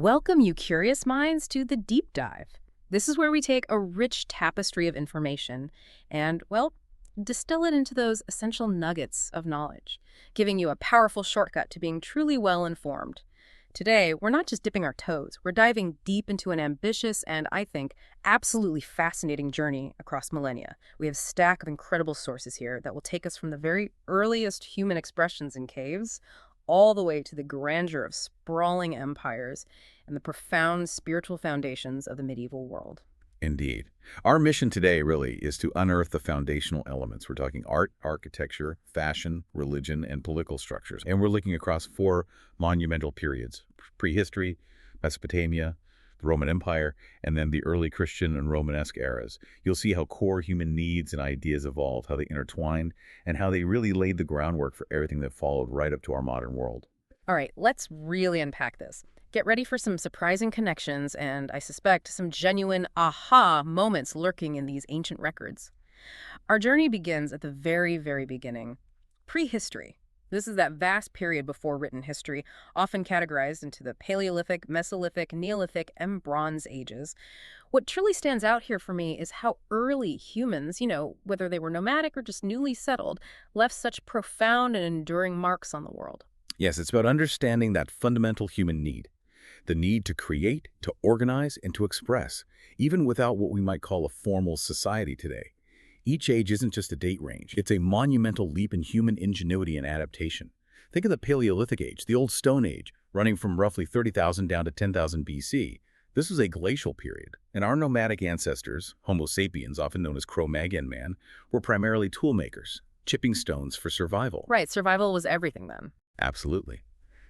Welcome, you curious minds, to the deep dive. This is where we take a rich tapestry of information and, well, distill it into those essential nuggets of knowledge, giving you a powerful shortcut to being truly well informed. Today, we're not just dipping our toes, we're diving deep into an ambitious and, I think, absolutely fascinating journey across millennia. We have a stack of incredible sources here that will take us from the very earliest human expressions in caves all the way to the grandeur of sprawling empires and the profound spiritual foundations of the medieval world. Indeed. Our mission today really is to unearth the foundational elements. We're talking art, architecture, fashion, religion, and political structures. And we're looking across four monumental periods: prehistory, Mesopotamia, the Roman Empire, and then the early Christian and Romanesque eras. You'll see how core human needs and ideas evolved, how they intertwined, and how they really laid the groundwork for everything that followed right up to our modern world. All right, let's really unpack this. Get ready for some surprising connections and, I suspect, some genuine aha moments lurking in these ancient records. Our journey begins at the very, very beginning. Prehistory. This is that vast period before written history, often categorized into the Paleolithic, Mesolithic, Neolithic, and Bronze Ages. What truly stands out here for me is how early humans, whether they were nomadic or just newly settled, left such profound and enduring marks on the world. Yes, it's about understanding that fundamental human need. The need to create, to organize, and to express, even without what we might call a formal society today. Each age isn't just a date range. It's a monumental leap in human ingenuity and adaptation. Think of the Paleolithic Age, the Old Stone Age, running from roughly 30,000 down to 10,000 BC. This was a glacial period, and our nomadic ancestors, Homo sapiens, often known as Cro-Magnon man, were primarily tool makers, chipping stones for survival. Right, survival was everything then. Absolutely.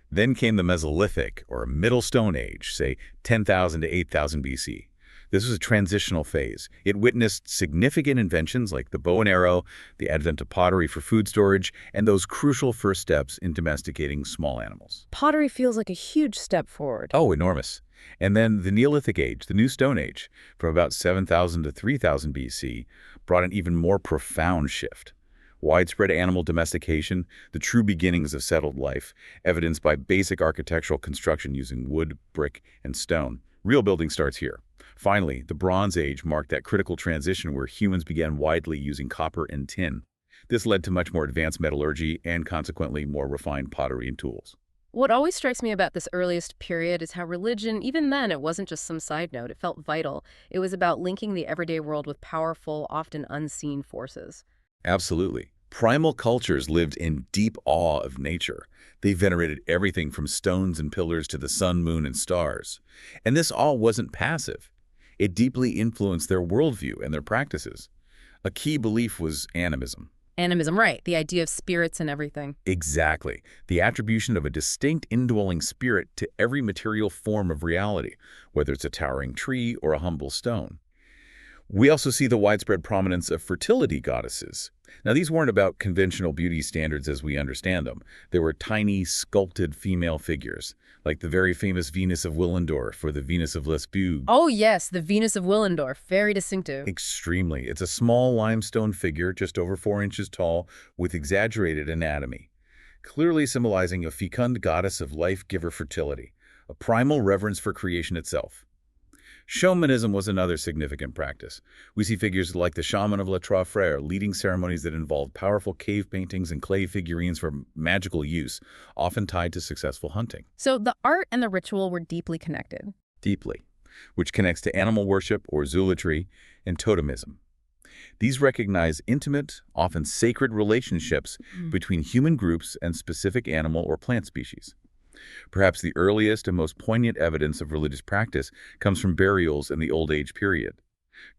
Then came the Mesolithic, or Middle Stone Age, say 10,000 to 8,000 BC. This was a transitional phase. It witnessed significant inventions like the bow and arrow, the advent of pottery for food storage, and those crucial first steps in domesticating small animals. Pottery feels like a huge step forward. Oh, enormous. And then the Neolithic Age, the New Stone Age, from about 7,000 to 3,000 BC, brought an even more profound shift. Widespread animal domestication, the true beginnings of settled life, evidenced by basic architectural construction using wood, brick, and stone. Real building starts here. Finally, the Bronze Age marked that critical transition where humans began widely using copper and tin. This led to much more advanced metallurgy and, consequently, more refined pottery and tools. What always strikes me about this earliest period is how religion, even then, it wasn't just some side note. It felt vital. It was about linking the everyday world with powerful, often unseen forces. Absolutely. Primal cultures lived in deep awe of nature. They venerated everything from stones and pillars to the sun, moon, and stars. And this all wasn't passive. It deeply influenced their worldview and their practices. A key belief was animism. Animism, right. The idea of spirits and everything. Exactly. The attribution of a distinct indwelling spirit to every material form of reality, whether it's a towering tree or a humble stone. We also see the widespread prominence of fertility goddesses. Now, these weren't about conventional beauty standards as we understand them. They were tiny, sculpted female figures, like the very famous Venus of Willendorf or the Venus of Lesbos. Oh, yes, the Venus of Willendorf. Very distinctive. Extremely. It's a small limestone figure, just over 4 inches tall, with exaggerated anatomy, clearly symbolizing a fecund goddess of life, giver, fertility, a primal reverence for creation itself. Shamanism was another significant practice. We see figures like the shaman of Les Trois Frères leading ceremonies that involved powerful cave paintings and clay figurines for magical use, often tied to successful hunting. So the art and the ritual were deeply connected. Deeply, which connects to animal worship or zoology and totemism. These recognize intimate, often sacred relationships between human groups and specific animal or plant species. Perhaps the earliest and most poignant evidence of religious practice comes from burials in the Old Age period.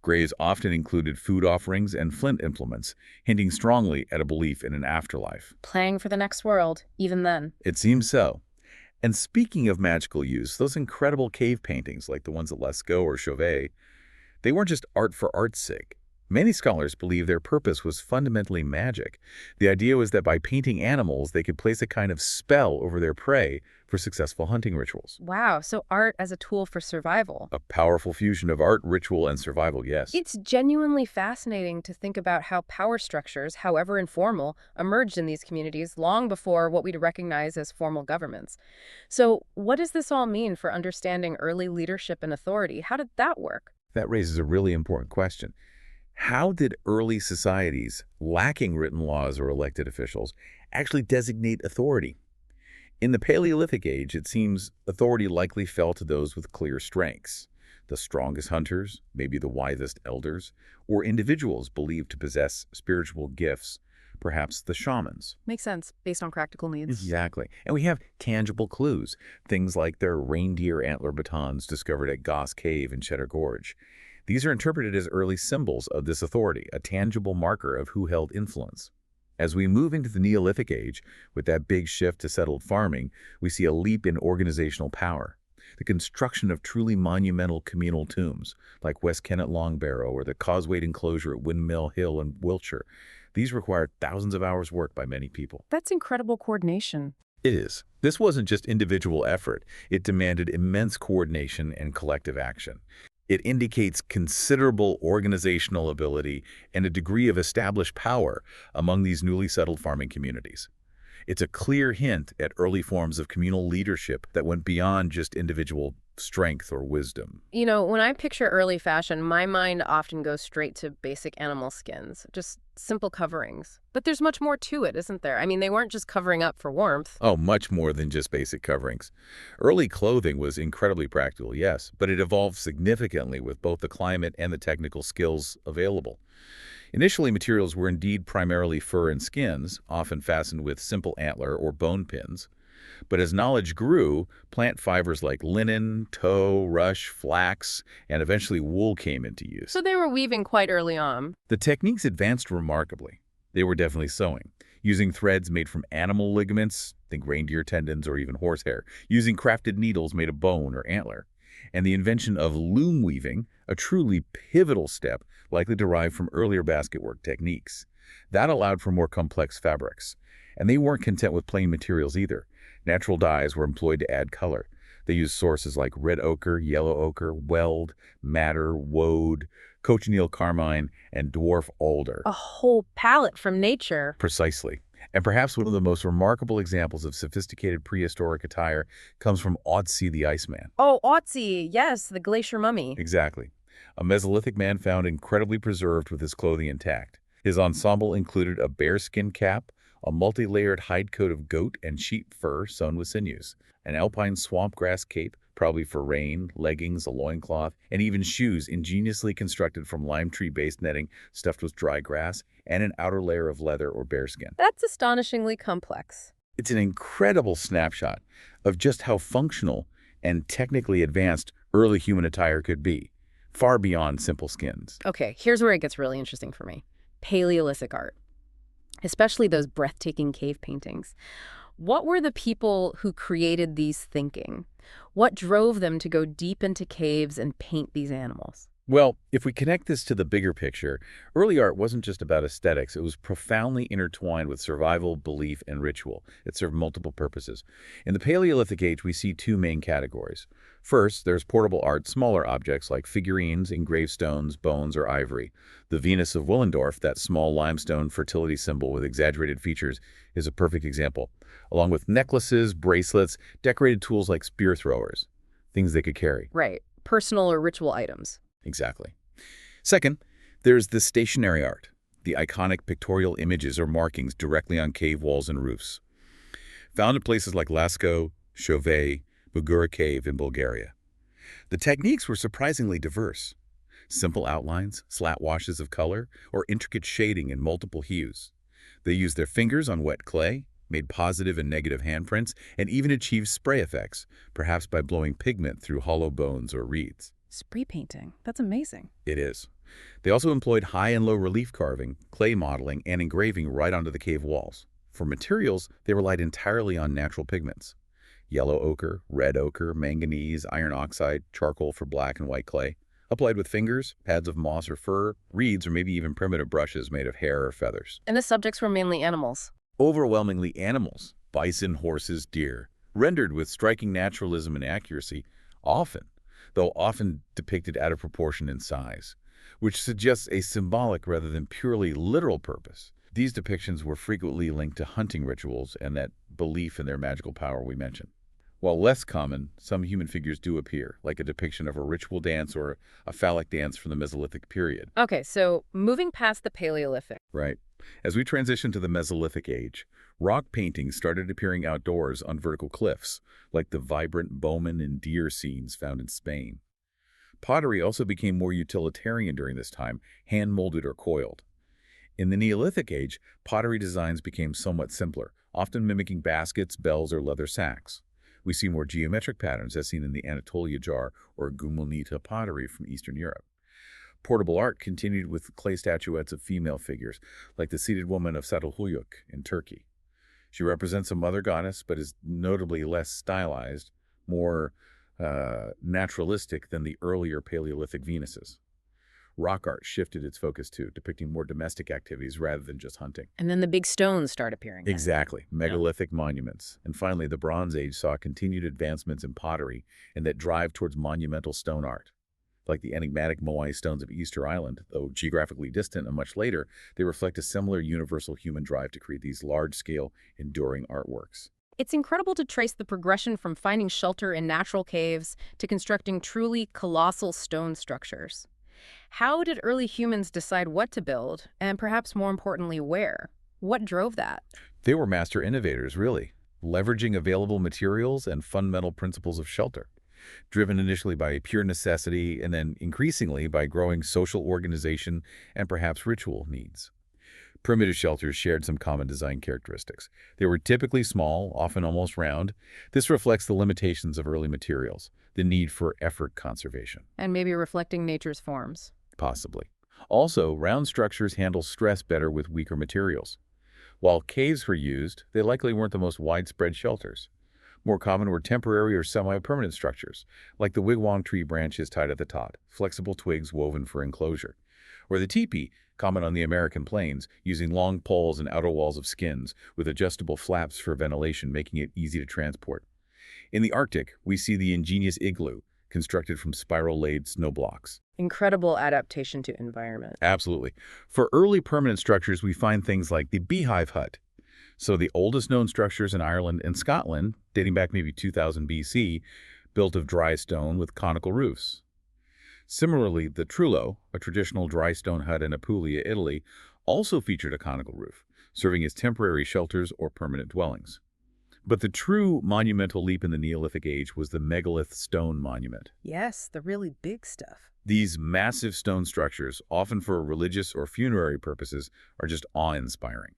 Graves often included food offerings and flint implements, hinting strongly at a belief in an afterlife. Playing for the next world, even then. It seems so. And speaking of magical use, those incredible cave paintings like the ones at Lascaux or Chauvet, they weren't just art for art's sake. Many scholars believe their purpose was fundamentally magic. The idea was that by painting animals, they could place a kind of spell over their prey, for successful hunting rituals. Wow, so art as a tool for survival. A powerful fusion of art, ritual, and survival, yes. It's genuinely fascinating to think about how power structures, however informal, emerged in these communities long before what we'd recognize as formal governments. So, what does this all mean for understanding early leadership and authority? How did that work? That raises a really important question. How did early societies, lacking written laws or elected officials, actually designate authority? In the Paleolithic age, it seems authority likely fell to those with clear strengths. The strongest hunters, maybe the wisest elders, or individuals believed to possess spiritual gifts, perhaps the shamans. Makes sense, based on practical needs. Exactly. And we have tangible clues, things like their reindeer antler batons discovered at Goss Cave in Cheddar Gorge. These are interpreted as early symbols of this authority, a tangible marker of who held influence. As we move into the Neolithic age, with that big shift to settled farming, we see a leap in organizational power. The construction of truly monumental communal tombs, like West Kennet Long Barrow or the causewayed enclosure at Windmill Hill in Wiltshire, these required thousands of hours' work by many people. That's incredible coordination. It is. This wasn't just individual effort. It demanded immense coordination and collective action. It indicates considerable organizational ability and a degree of established power among these newly settled farming communities. It's a clear hint at early forms of communal leadership that went beyond just individual strength or wisdom. You know, when I picture early fashion, my mind often goes straight to basic animal skins, just simple coverings. But there's much more to it, isn't there? I mean, they weren't just covering up for warmth. Oh, much more than just basic coverings. Early clothing was incredibly practical, yes, but it evolved significantly with both the climate and the technical skills available. Initially, materials were indeed primarily fur and skins, often fastened with simple antler or bone pins. But as knowledge grew, plant fibers like linen, tow, rush, flax, and eventually wool came into use. So they were weaving quite early on. The techniques advanced remarkably. They were definitely sewing, using threads made from animal ligaments, think reindeer tendons or even horsehair, using crafted needles made of bone or antler, and the invention of loom weaving, a truly pivotal step likely derived from earlier basketwork techniques. That allowed for more complex fabrics. And they weren't content with plain materials either. Natural dyes were employed to add color. They used sources like red ochre, yellow ochre, weld, madder, woad, cochineal carmine, and dwarf alder. A whole palette from nature. Precisely. And perhaps one of the most remarkable examples of sophisticated prehistoric attire comes from Otzi the Iceman. Oh, Otzi, yes, the glacier mummy. Exactly. A Mesolithic man found incredibly preserved with his clothing intact. His ensemble included a bearskin cap, a multi-layered hide coat of goat and sheep fur sewn with sinews, an alpine swamp grass cape, probably for rain, leggings, a loincloth, and even shoes ingeniously constructed from lime tree-based netting stuffed with dry grass, and an outer layer of leather or bearskin. That's astonishingly complex. It's an incredible snapshot of just how functional and technically advanced early human attire could be, far beyond simple skins. Okay, here's where it gets really interesting for me. Paleolithic art, especially those breathtaking cave paintings. What were the people who created these thinking? What drove them to go deep into caves and paint these animals? Well, if we connect this to the bigger picture, early art wasn't just about aesthetics. It was profoundly intertwined with survival, belief, and ritual. It served multiple purposes. In the Paleolithic age, we see two main categories. First, there's portable art, smaller objects like figurines, engraved stones, bones, or ivory. The Venus of Willendorf, that small limestone fertility symbol with exaggerated features, is a perfect example, along with necklaces, bracelets, decorated tools like spear throwers, things they could carry. Right, personal or ritual items. Exactly. Second, there's the stationary art, the iconic pictorial images or markings directly on cave walls and roofs, found in places like Lascaux, Chauvet, Bugura Cave in Bulgaria. The techniques were surprisingly diverse. Simple outlines, slat washes of color, or intricate shading in multiple hues. They used their fingers on wet clay, made positive and negative handprints, and even achieved spray effects, perhaps by blowing pigment through hollow bones or reeds. Spray painting. That's amazing. It is. They also employed high and low relief carving, clay modeling, and engraving right onto the cave walls. For materials, they relied entirely on natural pigments. Yellow ochre, red ochre, manganese, iron oxide, charcoal for black and white clay. Applied with fingers, pads of moss or fur, reeds, or maybe even primitive brushes made of hair or feathers. And the subjects were mainly animals. Overwhelmingly animals: bison, horses, deer. rendered with striking naturalism and accuracy, often depicted out of proportion in size, which suggests a symbolic rather than purely literal purpose. These depictions were frequently linked to hunting rituals and that belief in their magical power we mentioned. While less common, some human figures do appear, like a depiction of a ritual dance or a phallic dance from the Mesolithic period. Okay, so moving past the Paleolithic. Right. As we transition to the Mesolithic age, rock paintings started appearing outdoors on vertical cliffs, like the vibrant bowmen and deer scenes found in Spain. Pottery also became more utilitarian during this time, hand-molded or coiled. In the Neolithic age, pottery designs became somewhat simpler, often mimicking baskets, bells, or leather sacks. We see more geometric patterns as seen in the Anatolia jar or Gumelnita pottery from Eastern Europe. Portable art continued with clay statuettes of female figures, like the seated woman of Çatalhöyük in Turkey. She represents a mother goddess, but is notably less stylized, more naturalistic than the earlier Paleolithic Venuses. Rock art shifted its focus to depicting more domestic activities rather than just hunting. And then the big stones start appearing. Exactly. Megalithic monuments. And finally, the Bronze Age saw continued advancements in pottery and that drive towards monumental stone art. Like the enigmatic Moai stones of Easter Island, though geographically distant and much later, they reflect a similar universal human drive to create these large-scale, enduring artworks. It's incredible to trace the progression from finding shelter in natural caves to constructing truly colossal stone structures. How did early humans decide what to build, and perhaps more importantly, where? What drove that? They were master innovators, really, leveraging available materials and fundamental principles of shelter, driven initially by pure necessity and then increasingly by growing social organization and perhaps ritual needs. Primitive shelters shared some common design characteristics. They were typically small, often almost round. This reflects the limitations of early materials, the need for effort conservation. And maybe reflecting nature's forms. Possibly. Also, round structures handle stress better with weaker materials. While caves were used, they likely weren't the most widespread shelters. More common were temporary or semi-permanent structures, like the wigwam tree branches tied at the top, flexible twigs woven for enclosure. Or the teepee, common on the American plains, using long poles and outer walls of skins, with adjustable flaps for ventilation, making it easy to transport. In the Arctic, we see the ingenious igloo, constructed from spiral-laid snow blocks. Incredible adaptation to environment. Absolutely. For early permanent structures, we find things like the beehive hut. So the oldest known structures in Ireland and Scotland, dating back maybe 2000 BC, built of dry stone with conical roofs. Similarly, the trullo, a traditional dry stone hut in Apulia, Italy, also featured a conical roof, serving as temporary shelters or permanent dwellings. But the true monumental leap in the Neolithic age was the megalith stone monument. Yes, the really big stuff. These massive stone structures, often for religious or funerary purposes, are just awe-inspiring.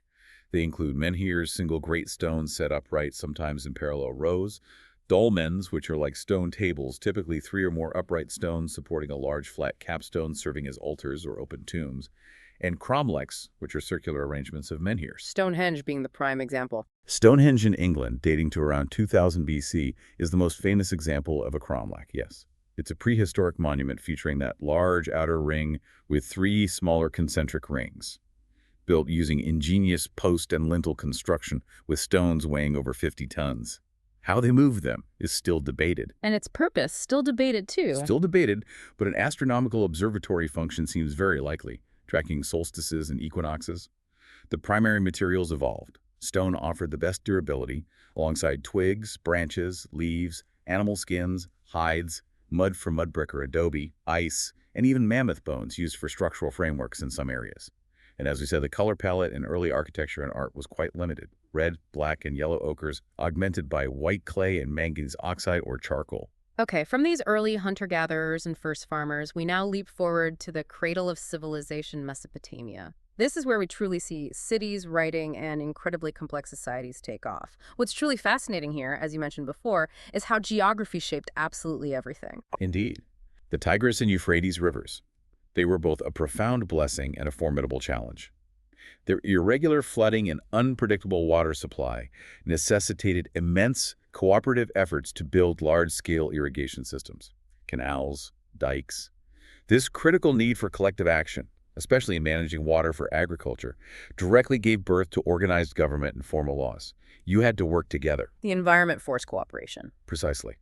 They include menhirs, single great stones set upright, sometimes in parallel rows, dolmens, which are like stone tables, typically 3 or more upright stones supporting a large flat capstone serving as altars or open tombs, and cromlechs, which are circular arrangements of menhirs. Stonehenge being the prime example. Stonehenge in England, dating to around 2000 BC, is the most famous example of a cromlech, yes. It's a prehistoric monument featuring that large outer ring with 3 smaller concentric rings, built using ingenious post and lintel construction with stones weighing over 50 tons. How they moved them is still debated. And its purpose, still debated too. Still debated, but an astronomical observatory function seems very likely, tracking solstices and equinoxes. The primary materials evolved. Stone offered the best durability, alongside twigs, branches, leaves, animal skins, hides, mud from mud brick or adobe, ice, and even mammoth bones used for structural frameworks in some areas. And as we said, the color palette in early architecture and art was quite limited. Red, black, and yellow ochres, augmented by white clay and manganese oxide or charcoal. Okay, from these early hunter-gatherers and first farmers, we now leap forward to the cradle of civilization, Mesopotamia. This is where we truly see cities, writing, and incredibly complex societies take off. What's truly fascinating here, as you mentioned before, is how geography shaped absolutely everything. Indeed. The Tigris and Euphrates rivers. They were both a profound blessing and a formidable challenge. Their irregular flooding and unpredictable water supply necessitated immense cooperative efforts to build large-scale irrigation systems, canals, dikes. This critical need for collective action, especially in managing water for agriculture, directly gave birth to organized government and formal laws. You had to work together. The environment forced cooperation. Precisely.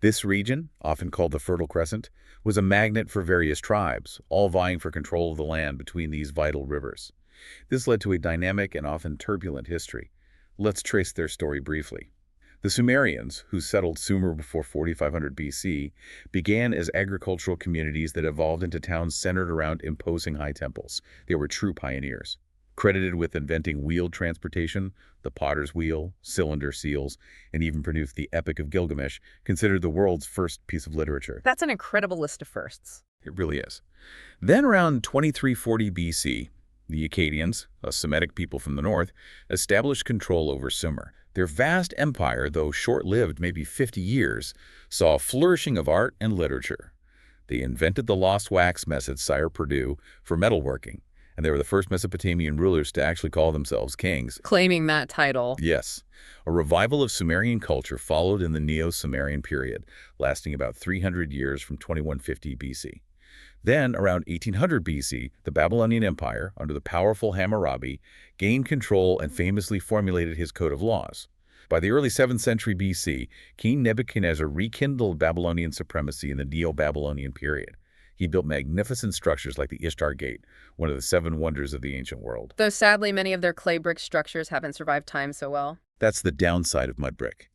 This region, often called the Fertile Crescent, was a magnet for various tribes, all vying for control of the land between these vital rivers. This led to a dynamic and often turbulent history. Let's trace their story briefly. The Sumerians, who settled Sumer before 4500 BC, began as agricultural communities that evolved into towns centered around imposing high temples. They were true pioneers. Credited with inventing wheeled transportation, the potter's wheel, cylinder seals, and even produced the Epic of Gilgamesh, considered the world's first piece of literature. That's an incredible list of firsts. It really is. Then around 2340 BC, the Akkadians, a Semitic people from the north, established control over Sumer. Their vast empire, though short-lived, maybe 50 years, saw a flourishing of art and literature. They invented the lost wax method Sire Purdue for metalworking, and they were the first Mesopotamian rulers to actually call themselves kings. Claiming that title. Yes. A revival of Sumerian culture followed in the Neo-Sumerian period, lasting about 300 years from 2150 BC. Then, around 1800 BC, the Babylonian Empire, under the powerful Hammurabi, gained control and famously formulated his code of laws. By the early 7th century BC, King Nebuchadnezzar rekindled Babylonian supremacy in the Neo-Babylonian period. He built magnificent structures like the Ishtar Gate, one of the 7 wonders of the ancient world. Though sadly, many of their clay brick structures haven't survived time so well. That's the downside of mud brick.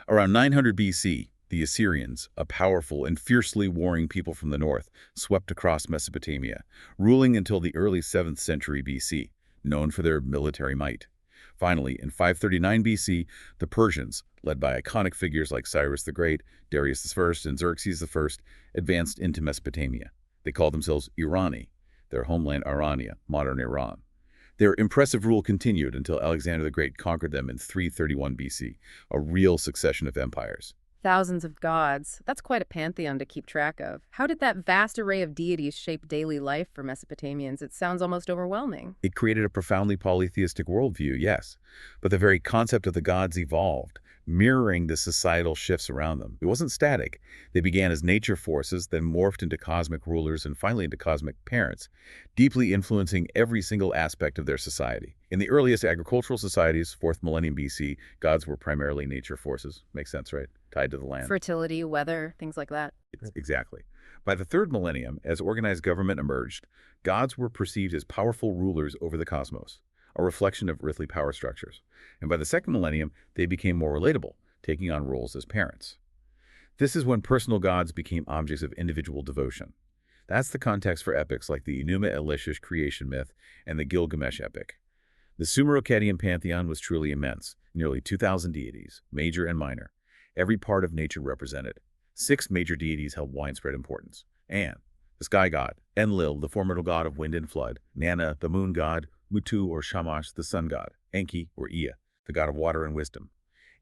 Around 900 BC, the Assyrians, a powerful and fiercely warring people from the north, swept across Mesopotamia, ruling until the early 7th century BC, known for their military might. Finally, in 539 BC, the Persians, led by iconic figures like Cyrus the Great, Darius I, and Xerxes I, advanced into Mesopotamia. They called themselves Irani, their homeland Irania, modern Iran. Their impressive rule continued until Alexander the Great conquered them in 331 BC, a real succession of empires. Thousands of gods. That's quite a pantheon to keep track of. How did that vast array of deities shape daily life for Mesopotamians? It sounds almost overwhelming. It created a profoundly polytheistic worldview, yes, but the very concept of the gods evolved, mirroring the societal shifts around them. It wasn't static. They began as nature forces, then morphed into cosmic rulers, and finally into cosmic parents, deeply influencing every single aspect of their society. In the earliest agricultural societies, 4th millennium BC, gods were primarily nature forces. Makes sense, right? Tied to the land. Fertility, weather, things like that. Exactly. By the 3rd millennium, as organized government emerged, gods were perceived as powerful rulers over the cosmos, a reflection of earthly power structures. And by the 2nd millennium, they became more relatable, taking on roles as parents. This is when personal gods became objects of individual devotion. That's the context for epics like the Enuma Elish creation myth and the Gilgamesh epic. The Sumer-Akkadian pantheon was truly immense, nearly 2,000 deities, major and minor, every part of nature represented. 6 major deities held widespread importance. An, the sky god; Enlil, the formidable god of wind and flood; Nana, the moon god; Mutu or Shamash, the sun god; Enki or Ea, the god of water and wisdom;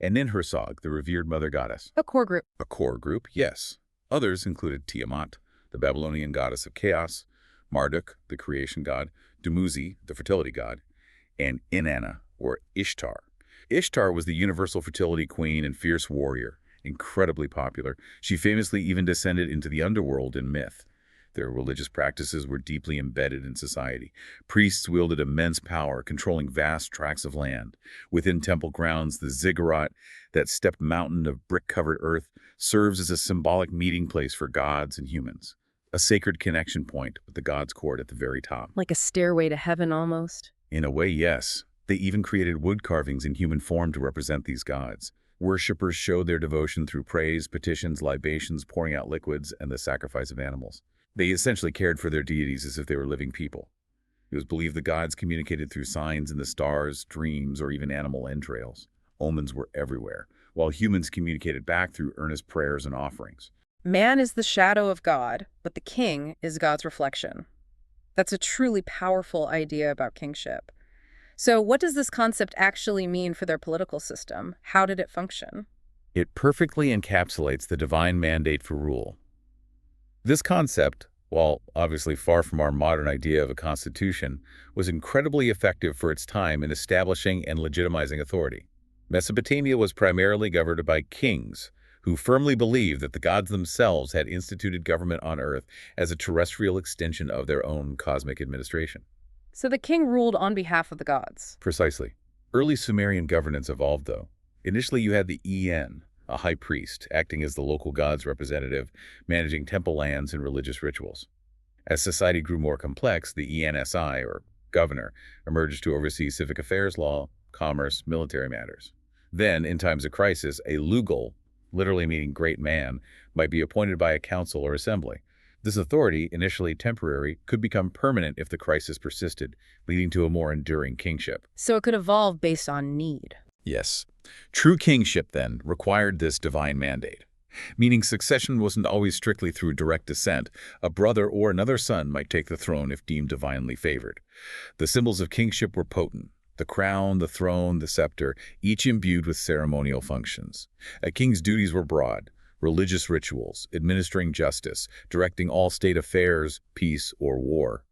and Ninhursag, the revered mother goddess. A core group. A core group, yes. Others included Tiamat, the Babylonian goddess of chaos; Marduk, the creation god; Dumuzi, the fertility god; and Inanna, or Ishtar. Ishtar was the universal fertility queen and fierce warrior, incredibly popular. She famously even descended into the underworld in myth. Their religious practices were deeply embedded in society. Priests wielded immense power, controlling vast tracts of land. Within temple grounds, the ziggurat, that stepped mountain of brick-covered earth, serves as a symbolic meeting place for gods and humans. A sacred connection point with the gods' court at the very top. Like a stairway to heaven, almost. In a way, yes. They even created wood carvings in human form to represent these gods. Worshippers showed their devotion through praise, petitions, libations, pouring out liquids, and the sacrifice of animals. They essentially cared for their deities as if they were living people. It was believed the gods communicated through signs in the stars, dreams, or even animal entrails. Omens were everywhere, while humans communicated back through earnest prayers and offerings. Man is the shadow of God, but the king is God's reflection. That's a truly powerful idea about kingship. So what does this concept actually mean for their political system? How did it function? It perfectly encapsulates the divine mandate for rule. This concept, while obviously far from our modern idea of a constitution, was incredibly effective for its time in establishing and legitimizing authority. Mesopotamia was primarily governed by kings, who firmly believed that the gods themselves had instituted government on Earth as a terrestrial extension of their own cosmic administration. So the king ruled on behalf of the gods. Precisely. Early Sumerian governance evolved, though. Initially, you had the En, a high priest, acting as the local god's representative, managing temple lands and religious rituals. As society grew more complex, the ENSI, or governor, emerged to oversee civic affairs, law, commerce, military matters. Then, in times of crisis, a Lugal, literally meaning great man, might be appointed by a council or assembly. This authority, initially temporary, could become permanent if the crisis persisted, leading to a more enduring kingship. So it could evolve based on need. Yes. True kingship, then, required this divine mandate. Meaning succession wasn't always strictly through direct descent. A brother or another son might take the throne if deemed divinely favored. The symbols of kingship were potent. The crown, the throne, the scepter, each imbued with ceremonial functions. A king's duties were broad. Religious rituals, administering justice, directing all state affairs, peace, or war.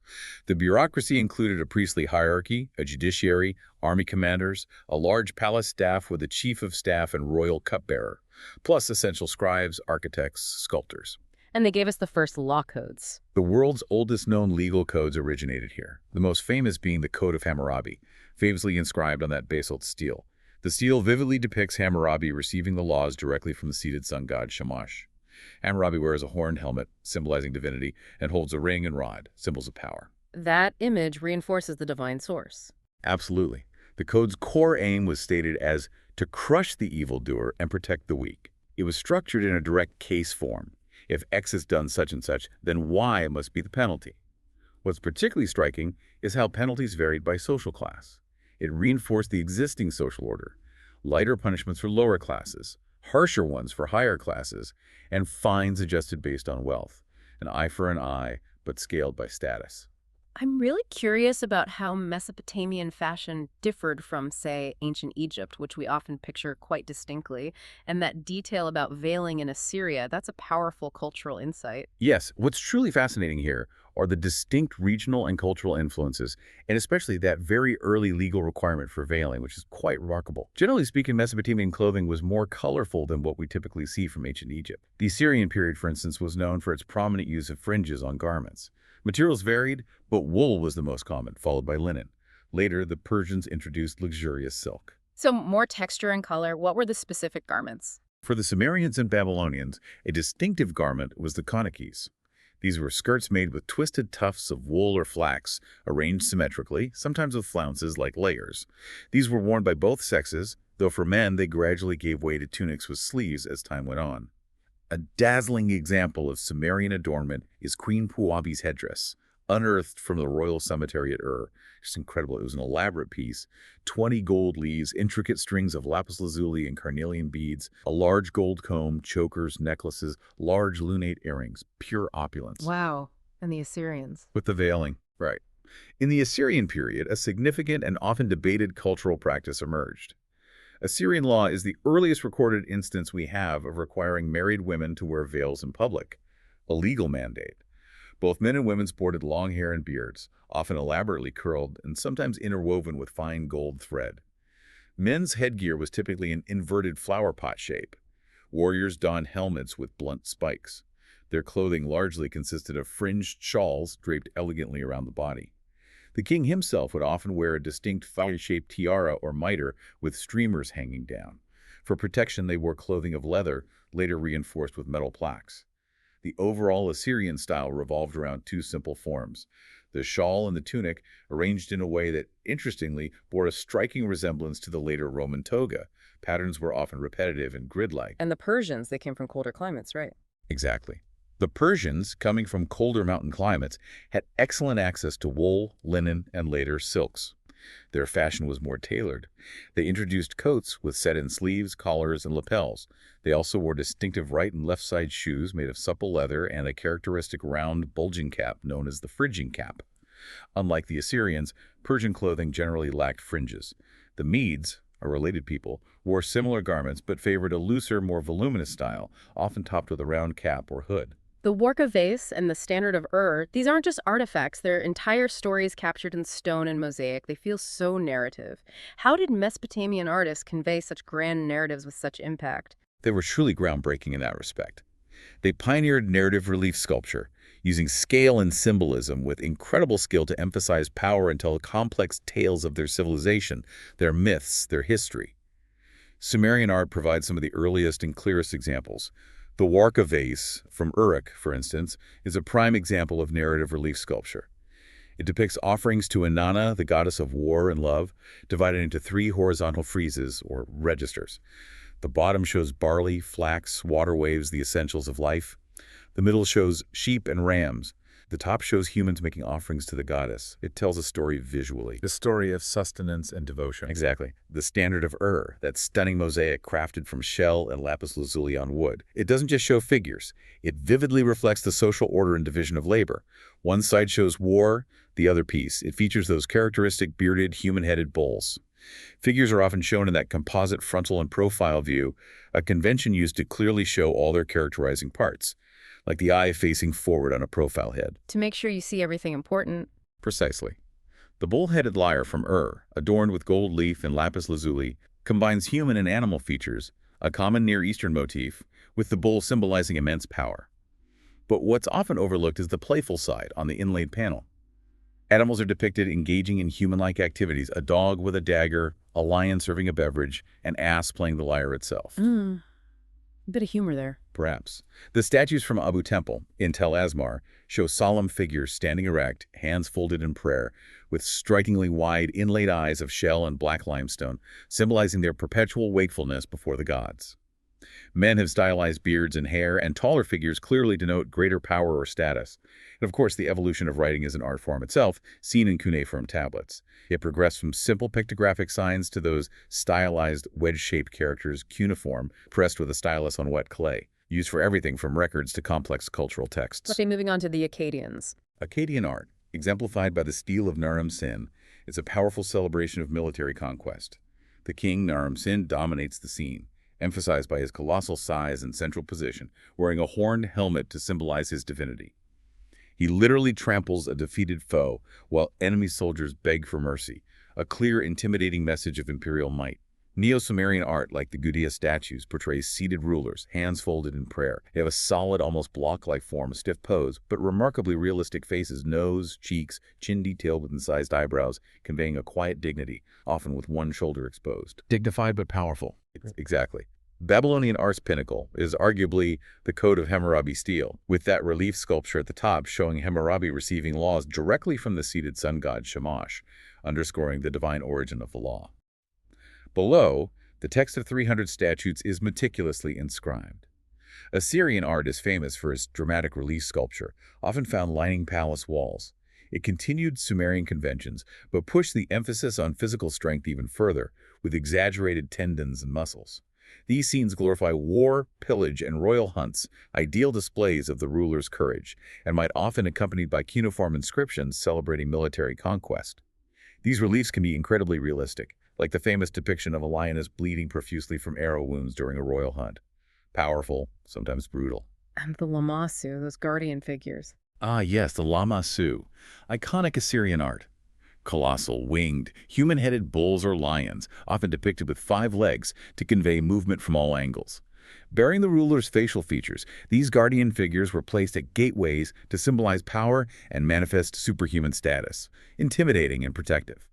The bureaucracy included a priestly hierarchy, a judiciary, army commanders, a large palace staff with a chief of staff and royal cupbearer, plus essential scribes, architects, sculptors. And they gave us the first law codes. The world's oldest known legal codes originated here, the most famous being the Code of Hammurabi, famously inscribed on that basalt stele. The stele vividly depicts Hammurabi receiving the laws directly from the seated sun god Shamash. Hammurabi wears a horned helmet, symbolizing divinity, and holds a ring and rod, symbols of power. That image reinforces the divine source. Absolutely. The code's core aim was stated as to crush the evildoer and protect the weak. It was structured in a direct case form. If X has done such and such, then Y must be the penalty. What's particularly striking is how penalties varied by social class. It reinforced the existing social order. Lighter punishments for lower classes, harsher ones for higher classes, and fines adjusted based on wealth. An eye for an eye, but scaled by status. I'm really curious about how Mesopotamian fashion differed from, say, ancient Egypt, which we often picture quite distinctly, and that detail about veiling in Assyria, that's a powerful cultural insight. Yes, what's truly fascinating here are the distinct regional and cultural influences, and especially that very early legal requirement for veiling, which is quite remarkable. Generally speaking, Mesopotamian clothing was more colorful than what we typically see from ancient Egypt. The Assyrian period, for instance, was known for its prominent use of fringes on garments. Materials varied, but wool was the most common, followed by linen. Later, the Persians introduced luxurious silk. So more texture and color. What were the specific garments? For the Sumerians and Babylonians, a distinctive garment was the konakis. These were skirts made with twisted tufts of wool or flax, arranged symmetrically, sometimes with flounces like layers. These were worn by both sexes, though for men they gradually gave way to tunics with sleeves as time went on. A dazzling example of Sumerian adornment is Queen Puabi's headdress, unearthed from the royal cemetery at Ur. Just incredible. It was an elaborate piece. 20 gold leaves, intricate strings of lapis lazuli and carnelian beads, a large gold comb, chokers, necklaces, large lunate earrings, pure opulence. Wow. And the Assyrians. With the veiling. Right. In the Assyrian period, a significant and often debated cultural practice emerged. Assyrian law is the earliest recorded instance we have of requiring married women to wear veils in public, a legal mandate. Both men and women sported long hair and beards, often elaborately curled and sometimes interwoven with fine gold thread. Men's headgear was typically an inverted flower pot shape. Warriors donned helmets with blunt spikes. Their clothing largely consisted of fringed shawls draped elegantly around the body. The king himself would often wear a distinct flower-shaped tiara or mitre with streamers hanging down. For protection, they wore clothing of leather, later reinforced with metal plaques. The overall Assyrian style revolved around two simple forms. The shawl and the tunic, arranged in a way that, interestingly, bore a striking resemblance to the later Roman toga. Patterns were often repetitive and grid-like. And the Persians, they came from colder climates, right? Exactly. The Persians, coming from colder mountain climates, had excellent access to wool, linen, and later silks. Their fashion was more tailored. They introduced coats with set-in sleeves, collars, and lapels. They also wore distinctive right and left side shoes made of supple leather and a characteristic round, bulging cap known as the Phrygian cap. Unlike the Assyrians, Persian clothing generally lacked fringes. The Medes, a related people, wore similar garments but favored a looser, more voluminous style, often topped with a round cap or hood. The Warka vase and the Standard of Ur, these aren't just artifacts, they're entire stories captured in stone and mosaic. They feel so narrative. How did Mesopotamian artists convey such grand narratives with such impact? They were truly groundbreaking in that respect. They pioneered narrative relief sculpture, using scale and symbolism with incredible skill to emphasize power and tell complex tales of their civilization, their myths, their history. Sumerian art provides some of the earliest and clearest examples. The Warka vase from Uruk, for instance, is a prime example of narrative relief sculpture. It depicts offerings to Inanna, the goddess of war and love, divided into 3 horizontal friezes, or registers. The bottom shows barley, flax, water waves, the essentials of life. The middle shows sheep and rams. The top shows humans making offerings to the goddess. It tells a story visually. The story of sustenance and devotion. Exactly. The standard of that stunning mosaic crafted from shell and lapis lazuli on wood. It doesn't just show figures. It vividly reflects the social order and division of labor. One side shows war, the other peace. It features those characteristic bearded, human-headed bulls. Figures are often shown in that composite frontal and profile view, a convention used to clearly show all their characterizing parts, like the eye facing forward on a profile head. To make sure you see everything important. Precisely. The bull-headed lyre from adorned with gold leaf and lapis lazuli, combines human and animal features, a common Near Eastern motif, with the bull symbolizing immense power. But what's often overlooked is the playful side on the inlaid panel. Animals are depicted engaging in human-like activities, a dog with a dagger, a lion serving a beverage, an ass playing the lyre itself. A bit of humor there. Perhaps. The statues from Abu Temple in Tel Asmar show solemn figures standing erect, hands folded in prayer, with strikingly wide inlaid eyes of shell and black limestone, symbolizing their perpetual wakefulness before the gods. Men have stylized beards and hair, and taller figures clearly denote greater power or status. And of course, the evolution of writing as an art form itself, seen in cuneiform tablets. It progressed from simple pictographic signs to those stylized wedge-shaped characters, cuneiform, pressed with a stylus on wet clay, used for everything from records to complex cultural texts. Okay, moving on to the Akkadians. Akkadian art, exemplified by the stele of Naram-Sin, is a powerful celebration of military conquest. The king, Naram-Sin, dominates the scene, emphasized by his colossal size and central position, wearing a horned helmet to symbolize his divinity. He literally tramples a defeated foe while enemy soldiers beg for mercy, a clear, intimidating message of imperial might. Neo-Sumerian art, like the Gudea statues, portrays seated rulers, hands folded in prayer. They have a solid, almost block-like form, a stiff pose, but remarkably realistic faces, nose, cheeks, chin detailed with incised eyebrows, conveying a quiet dignity, often with one shoulder exposed. Dignified but powerful. Exactly. Babylonian art's pinnacle is arguably the Code of Hammurabi stele, with that relief sculpture at the top showing Hammurabi receiving laws directly from the seated sun god Shamash, underscoring the divine origin of the law. Below, the text of 300 statutes is meticulously inscribed. Assyrian art is famous for its dramatic relief sculpture, often found lining palace walls. It continued Sumerian conventions, but pushed the emphasis on physical strength even further, with exaggerated tendons and muscles. These scenes glorify war, pillage, and royal hunts, ideal displays of the ruler's courage, and might often accompanied by cuneiform inscriptions celebrating military conquest. These reliefs can be incredibly realistic, like the famous depiction of a lioness bleeding profusely from arrow wounds during a royal hunt. Powerful, sometimes brutal. And the Lamassu, those guardian figures. Ah yes, the Lamassu, iconic Assyrian art. Colossal, winged, human-headed bulls or lions, often depicted with 5 legs to convey movement from all angles. Bearing the ruler's facial features, these guardian figures were placed at gateways to symbolize power and manifest superhuman status, intimidating and protective.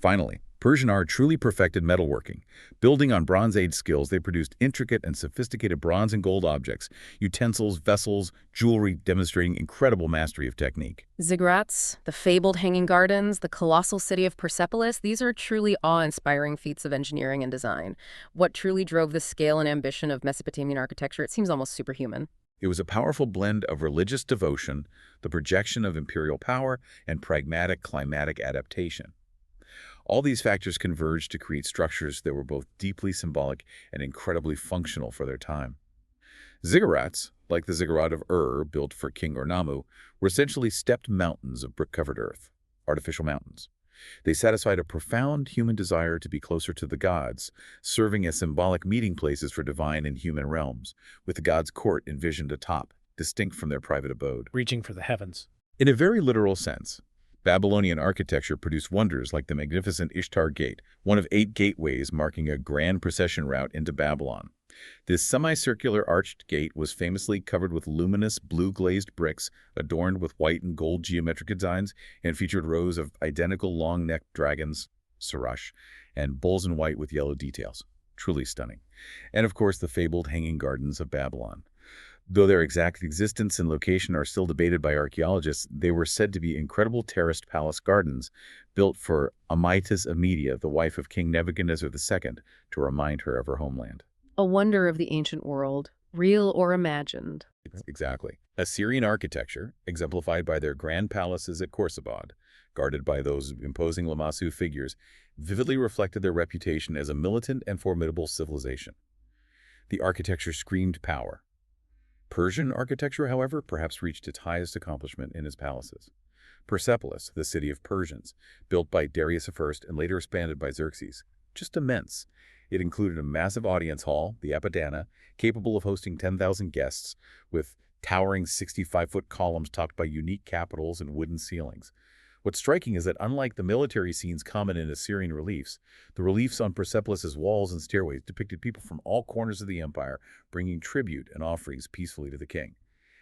Finally, Persian art truly perfected metalworking. Building on Bronze Age skills, they produced intricate and sophisticated bronze and gold objects, utensils, vessels, jewelry, demonstrating incredible mastery of technique. Ziggurats, the fabled hanging gardens, the colossal city of Persepolis, these are truly awe-inspiring feats of engineering and design. What truly drove the scale and ambition of Mesopotamian architecture? It seems almost superhuman. It was a powerful blend of religious devotion, the projection of imperial power, and pragmatic climatic adaptation. All these factors converged to create structures that were both deeply symbolic and incredibly functional for their time. Ziggurats, like the ziggurat of built for King Ornamu, were essentially stepped mountains of brick-covered earth, artificial mountains. They satisfied a profound human desire to be closer to the gods, serving as symbolic meeting places for divine and human realms, with the gods' court envisioned atop, distinct from their private abode. Reaching for the heavens. In a very literal sense, Babylonian architecture produced wonders like the magnificent Ishtar Gate, one of 8 gateways marking a grand procession route into Babylon. This semicircular arched gate was famously covered with luminous blue-glazed bricks adorned with white and gold geometric designs and featured rows of identical long-necked dragons, sarash, and bulls in white with yellow details. Truly stunning. And of course, the fabled Hanging Gardens of Babylon. Though their exact existence and location are still debated by archaeologists, they were said to be incredible terraced palace gardens built for Amytis of Media, the wife of King Nebuchadnezzar II, to remind her of her homeland. A wonder of the ancient world, real or imagined. Exactly. Assyrian architecture, exemplified by their grand palaces at Khorsabad, guarded by those imposing Lamassu figures, vividly reflected their reputation as a militant and formidable civilization. The architecture screamed power. Persian architecture, however, perhaps reached its highest accomplishment in its palaces. Persepolis, the city of Persians, built by Darius I and later expanded by Xerxes, just immense. It included a massive audience hall, the Apadana, capable of hosting 10,000 guests, with towering 65-foot columns topped by unique capitals and wooden ceilings. What's striking is that unlike the military scenes common in Assyrian reliefs, the reliefs on Persepolis' walls and stairways depicted people from all corners of the empire bringing tribute and offerings peacefully to the king,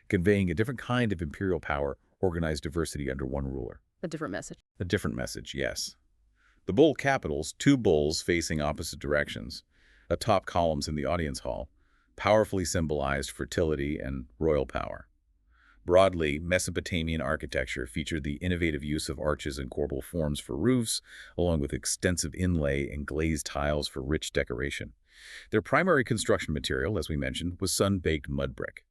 conveying a different kind of imperial power, organized diversity under one ruler. A different message. A different message, yes. The bull capitals, two bulls facing opposite directions, atop columns in the audience hall, powerfully symbolized fertility and royal power. Broadly, Mesopotamian architecture featured the innovative use of arches and corbel forms for roofs, along with extensive inlay and glazed tiles for rich decoration. Their primary construction material, as we mentioned, was sun-baked mud brick.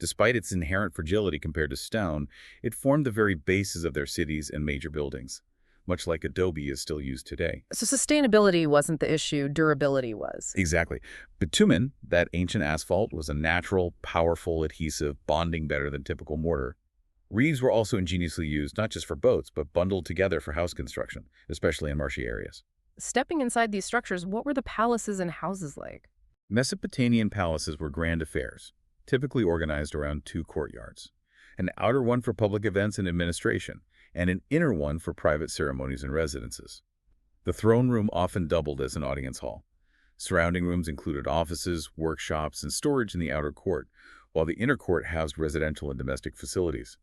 Despite its inherent fragility compared to stone, it formed the very bases of their cities and major buildings, much like adobe is still used today. So sustainability wasn't the issue, durability was. Exactly. Bitumen, that ancient asphalt, was a natural, powerful adhesive, bonding better than typical mortar. Reeds were also ingeniously used not just for boats, but bundled together for house construction, especially in marshy areas. Stepping inside these structures, what were the palaces and houses like? Mesopotamian palaces were grand affairs, typically organized around two courtyards. An outer one for public events and administration, and an inner one for private ceremonies and residences. The throne room often doubled as an audience hall. Surrounding rooms included offices, workshops, and storage in the outer court, while the inner court housed residential and domestic facilities.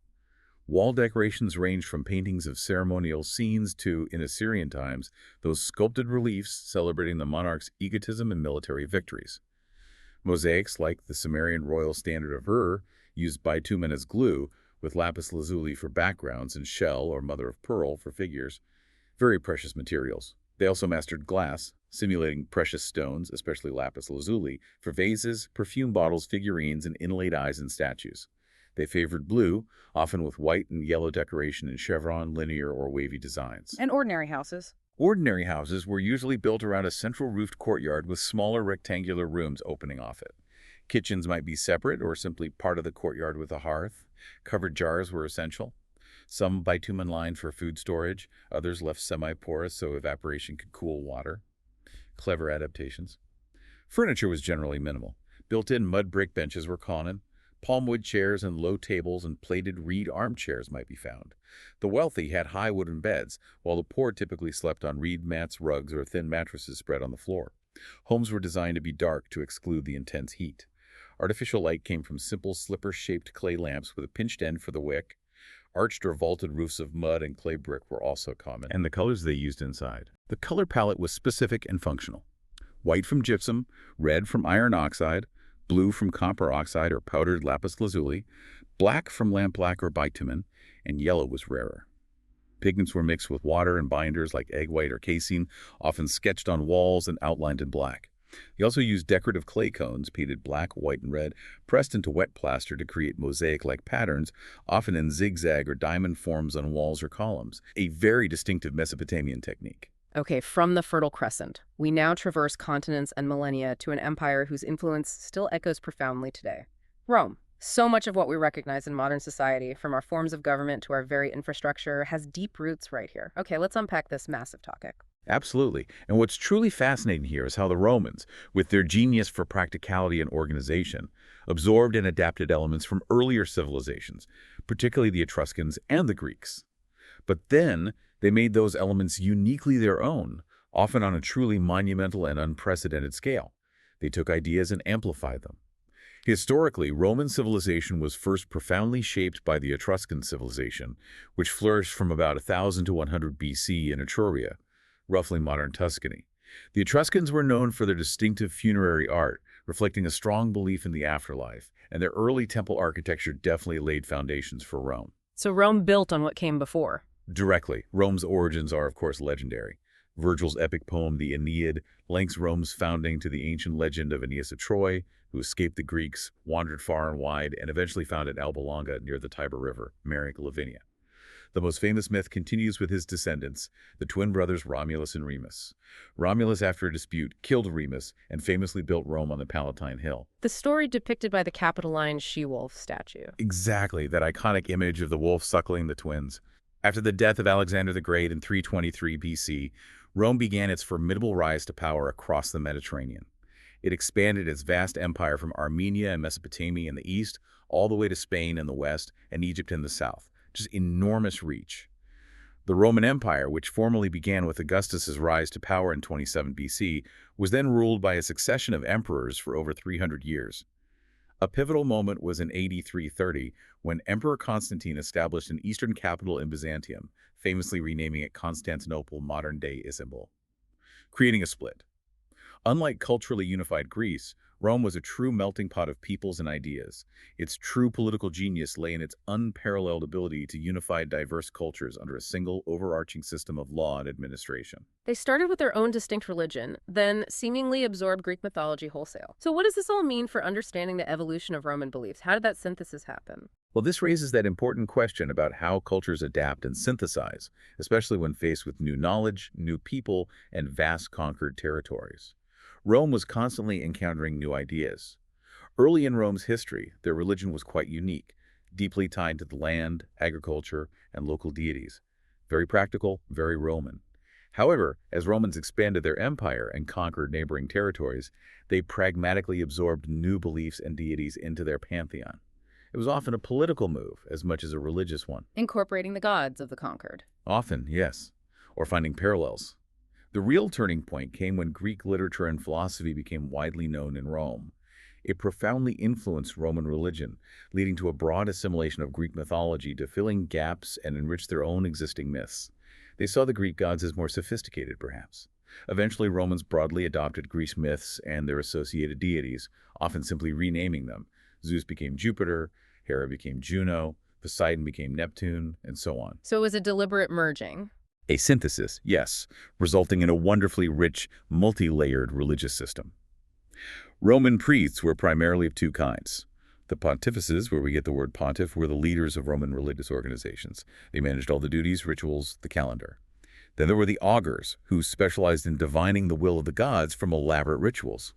Wall decorations ranged from paintings of ceremonial scenes to, in Assyrian times, those sculpted reliefs celebrating the monarch's egotism and military victories. Mosaics like the Sumerian royal standard of Ur used bitumen as glue, with lapis lazuli for backgrounds and shell or mother of pearl for figures, very precious materials. They also mastered glass, simulating precious stones, especially lapis lazuli, for vases, perfume bottles, figurines, and inlaid eyes in statues. They favored blue, often with white and yellow decoration in chevron, linear, or wavy designs. And ordinary houses. Ordinary houses were usually built around a central roofed courtyard with smaller rectangular rooms opening off it. Kitchens might be separate or simply part of the courtyard with a hearth. Covered jars were essential. Some bitumen lined for food storage, others left semi-porous so evaporation could cool water. Clever adaptations. Furniture was generally minimal. Built-in mud brick benches were common. Palmwood chairs and low tables and plated reed armchairs might be found. The wealthy had high wooden beds, while the poor typically slept on reed mats, rugs, or thin mattresses spread on the floor. Homes were designed to be dark to exclude the intense heat. Artificial light came from simple slipper-shaped clay lamps with a pinched end for the wick. Arched or vaulted roofs of mud and clay brick were also common, and the colors they used inside. The color palette was specific and functional. White from gypsum, red from iron oxide, blue from copper oxide or powdered lapis lazuli, black from lampblack or bitumen, and yellow was rarer. Pigments were mixed with water and binders like egg white or casein, often sketched on walls and outlined in black. He also used decorative clay cones, painted black, white, and red, pressed into wet plaster to create mosaic-like patterns, often in zigzag or diamond forms on walls or columns, a very distinctive Mesopotamian technique. Okay, from the Fertile Crescent, we now traverse continents and millennia to an empire whose influence still echoes profoundly today. Rome. So much of what we recognize in modern society, from our forms of government to our very infrastructure, has deep roots right here. Okay, let's unpack this massive topic. Absolutely. And what's truly fascinating here is how the Romans, with their genius for practicality and organization, absorbed and adapted elements from earlier civilizations, particularly the Etruscans and the Greeks. But then they made those elements uniquely their own, often on a truly monumental and unprecedented scale. They took ideas and amplified them. Historically, Roman civilization was first profoundly shaped by the Etruscan civilization, which flourished from about 1000 to 100 BC in Etruria, roughly modern Tuscany. The Etruscans were known for their distinctive funerary art, reflecting a strong belief in the afterlife, and their early temple architecture definitely laid foundations for Rome. So Rome built on what came before. Directly, Rome's origins are, of course, legendary. Virgil's epic poem, the Aeneid, links Rome's founding to the ancient legend of Aeneas of Troy, who escaped the Greeks, wandered far and wide, and eventually founded Alba Longa near the Tiber River, marrying Lavinia. The most famous myth continues with his descendants, the twin brothers Romulus and Remus. Romulus, after a dispute, killed Remus and famously built Rome on the Palatine Hill. The story depicted by the Capitoline she-wolf statue. Exactly, that iconic image of the wolf suckling the twins. After the death of Alexander the Great in 323 BC, Rome began its formidable rise to power across the Mediterranean. It expanded its vast empire from Armenia and Mesopotamia in the east, all the way to Spain in the west and Egypt in the south. Just enormous reach. The Roman Empire, which formally began with Augustus's rise to power in 27 BC, was then ruled by a succession of emperors for over 300 years. A pivotal moment was in AD 330, when Emperor Constantine established an eastern capital in Byzantium, famously renaming it Constantinople, modern-day Istanbul, creating a split. Unlike culturally unified Greece, Rome was a true melting pot of peoples and ideas. Its true political genius lay in its unparalleled ability to unify diverse cultures under a single, overarching system of law and administration. They started with their own distinct religion, then seemingly absorbed Greek mythology wholesale. So what does this all mean for understanding the evolution of Roman beliefs? How did that synthesis happen? Well, this raises that important question about how cultures adapt and synthesize, especially when faced with new knowledge, new people, and vast conquered territories. Rome was constantly encountering new ideas. Early in Rome's history, their religion was quite unique, deeply tied to the land, agriculture, and local deities. Very practical, very Roman. However, as Romans expanded their empire and conquered neighboring territories, they pragmatically absorbed new beliefs and deities into their pantheon. It was often a political move as much as a religious one. Incorporating the gods of the conquered. Often, yes, or finding parallels. The real turning point came when Greek literature and philosophy became widely known in Rome. It profoundly influenced Roman religion, leading to a broad assimilation of Greek mythology to fill in gaps and enrich their own existing myths. They saw the Greek gods as more sophisticated, perhaps. Eventually, Romans broadly adopted Greek myths and their associated deities, often simply renaming them. Zeus became Jupiter, Hera became Juno, Poseidon became Neptune, and so on. So it was a deliberate merging. A synthesis, yes, resulting in a wonderfully rich, multi-layered religious system. Roman priests were primarily of two kinds. The pontifices, where we get the word pontiff, were the leaders of Roman religious organizations. They managed all the duties, rituals, the calendar. Then there were the augurs, who specialized in divining the will of the gods from elaborate rituals.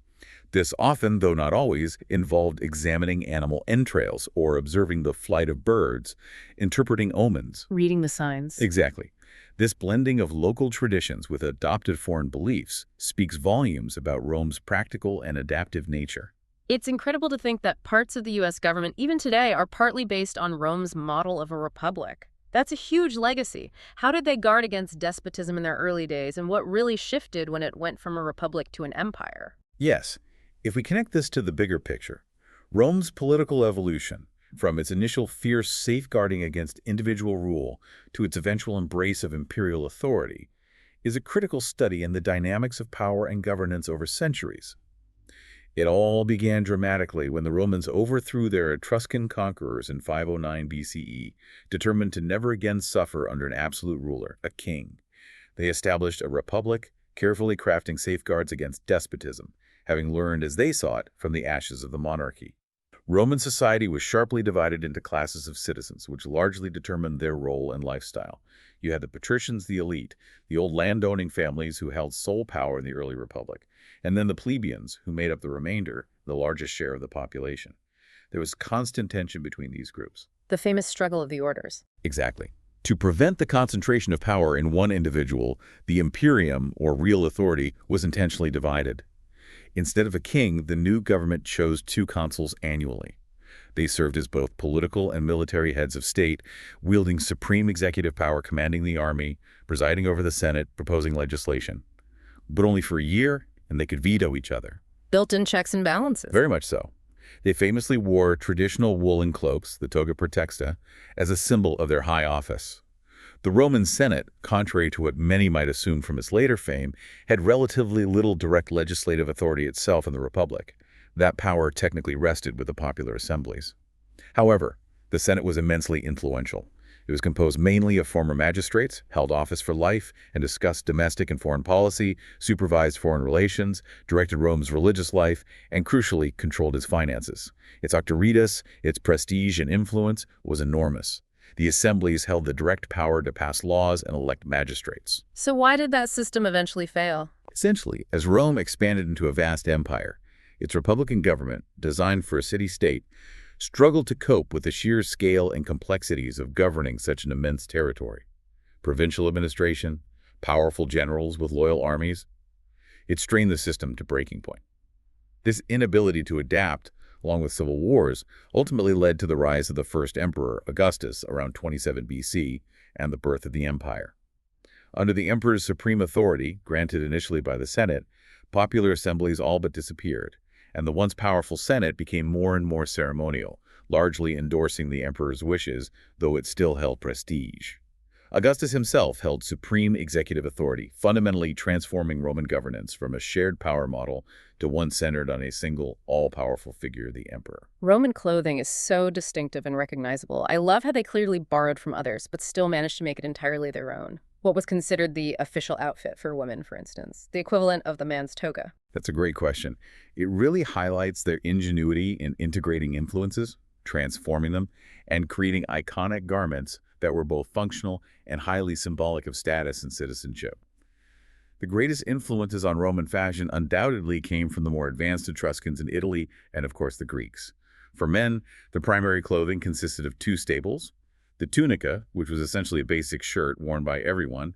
This often, though not always, involved examining animal entrails or observing the flight of birds, interpreting omens. Reading the signs. Exactly. This blending of local traditions with adopted foreign beliefs speaks volumes about Rome's practical and adaptive nature. It's incredible to think that parts of the U.S. government, even today, are partly based on Rome's model of a republic. That's a huge legacy. How did they guard against despotism in their early days, and what really shifted when it went from a republic to an empire? Yes, if we connect this to the bigger picture, Rome's political evolution, from its initial fierce safeguarding against individual rule to its eventual embrace of imperial authority, is a critical study in the dynamics of power and governance over centuries. It all began dramatically when the Romans overthrew their Etruscan conquerors in 509 BCE, determined to never again suffer under an absolute ruler, a king. They established a republic, carefully crafting safeguards against despotism, having learned, as they saw it, from the ashes of the monarchy. Roman society was sharply divided into classes of citizens, which largely determined their role and lifestyle. You had the patricians, the elite, the old landowning families who held sole power in the early republic, and then the plebeians, who made up the remainder, the largest share of the population. There was constant tension between these groups. The famous struggle of the orders. Exactly. To prevent the concentration of power in one individual, the imperium, or real authority, was intentionally divided. Instead of a king, the new government chose two consuls annually. They served as both political and military heads of state, wielding supreme executive power, commanding the army, presiding over the Senate, proposing legislation. But only for a year, and they could veto each other. Built-in checks and balances. Very much so. They famously wore traditional woolen cloaks, the toga praetexta, as a symbol of their high office. The Roman Senate, contrary to what many might assume from its later fame, had relatively little direct legislative authority itself in the Republic. That power technically rested with the popular assemblies. However, the Senate was immensely influential. It was composed mainly of former magistrates, held office for life, and discussed domestic and foreign policy, supervised foreign relations, directed Rome's religious life, and crucially, controlled its finances. Its auctoritas, its prestige and influence, was enormous. The assemblies held the direct power to pass laws and elect magistrates. So why did that system eventually fail? Essentially, as Rome expanded into a vast empire, its republican government, designed for a city-state, struggled to cope with the sheer scale and complexities of governing such an immense territory. Provincial administration, powerful generals with loyal armies, it strained the system to breaking point. This inability to adapt, along with civil wars, ultimately led to the rise of the first emperor, Augustus, around 27 BC, and the birth of the empire. Under the emperor's supreme authority, granted initially by the Senate, popular assemblies all but disappeared, and the once powerful Senate became more and more ceremonial, largely endorsing the emperor's wishes, though it still held prestige. Augustus himself held supreme executive authority, fundamentally transforming Roman governance from a shared power model to one centered on a single, all-powerful figure, the emperor. Roman clothing is so distinctive and recognizable. I love how they clearly borrowed from others, but still managed to make it entirely their own. What was considered the official outfit for women, for instance, the equivalent of the man's toga? That's a great question. It really highlights their ingenuity in integrating influences, transforming them, and creating iconic garments that were both functional and highly symbolic of status and citizenship. The greatest influences on Roman fashion undoubtedly came from the more advanced Etruscans in Italy and, of course, the Greeks. For men, the primary clothing consisted of two staples: the tunica, which was essentially a basic shirt worn by everyone,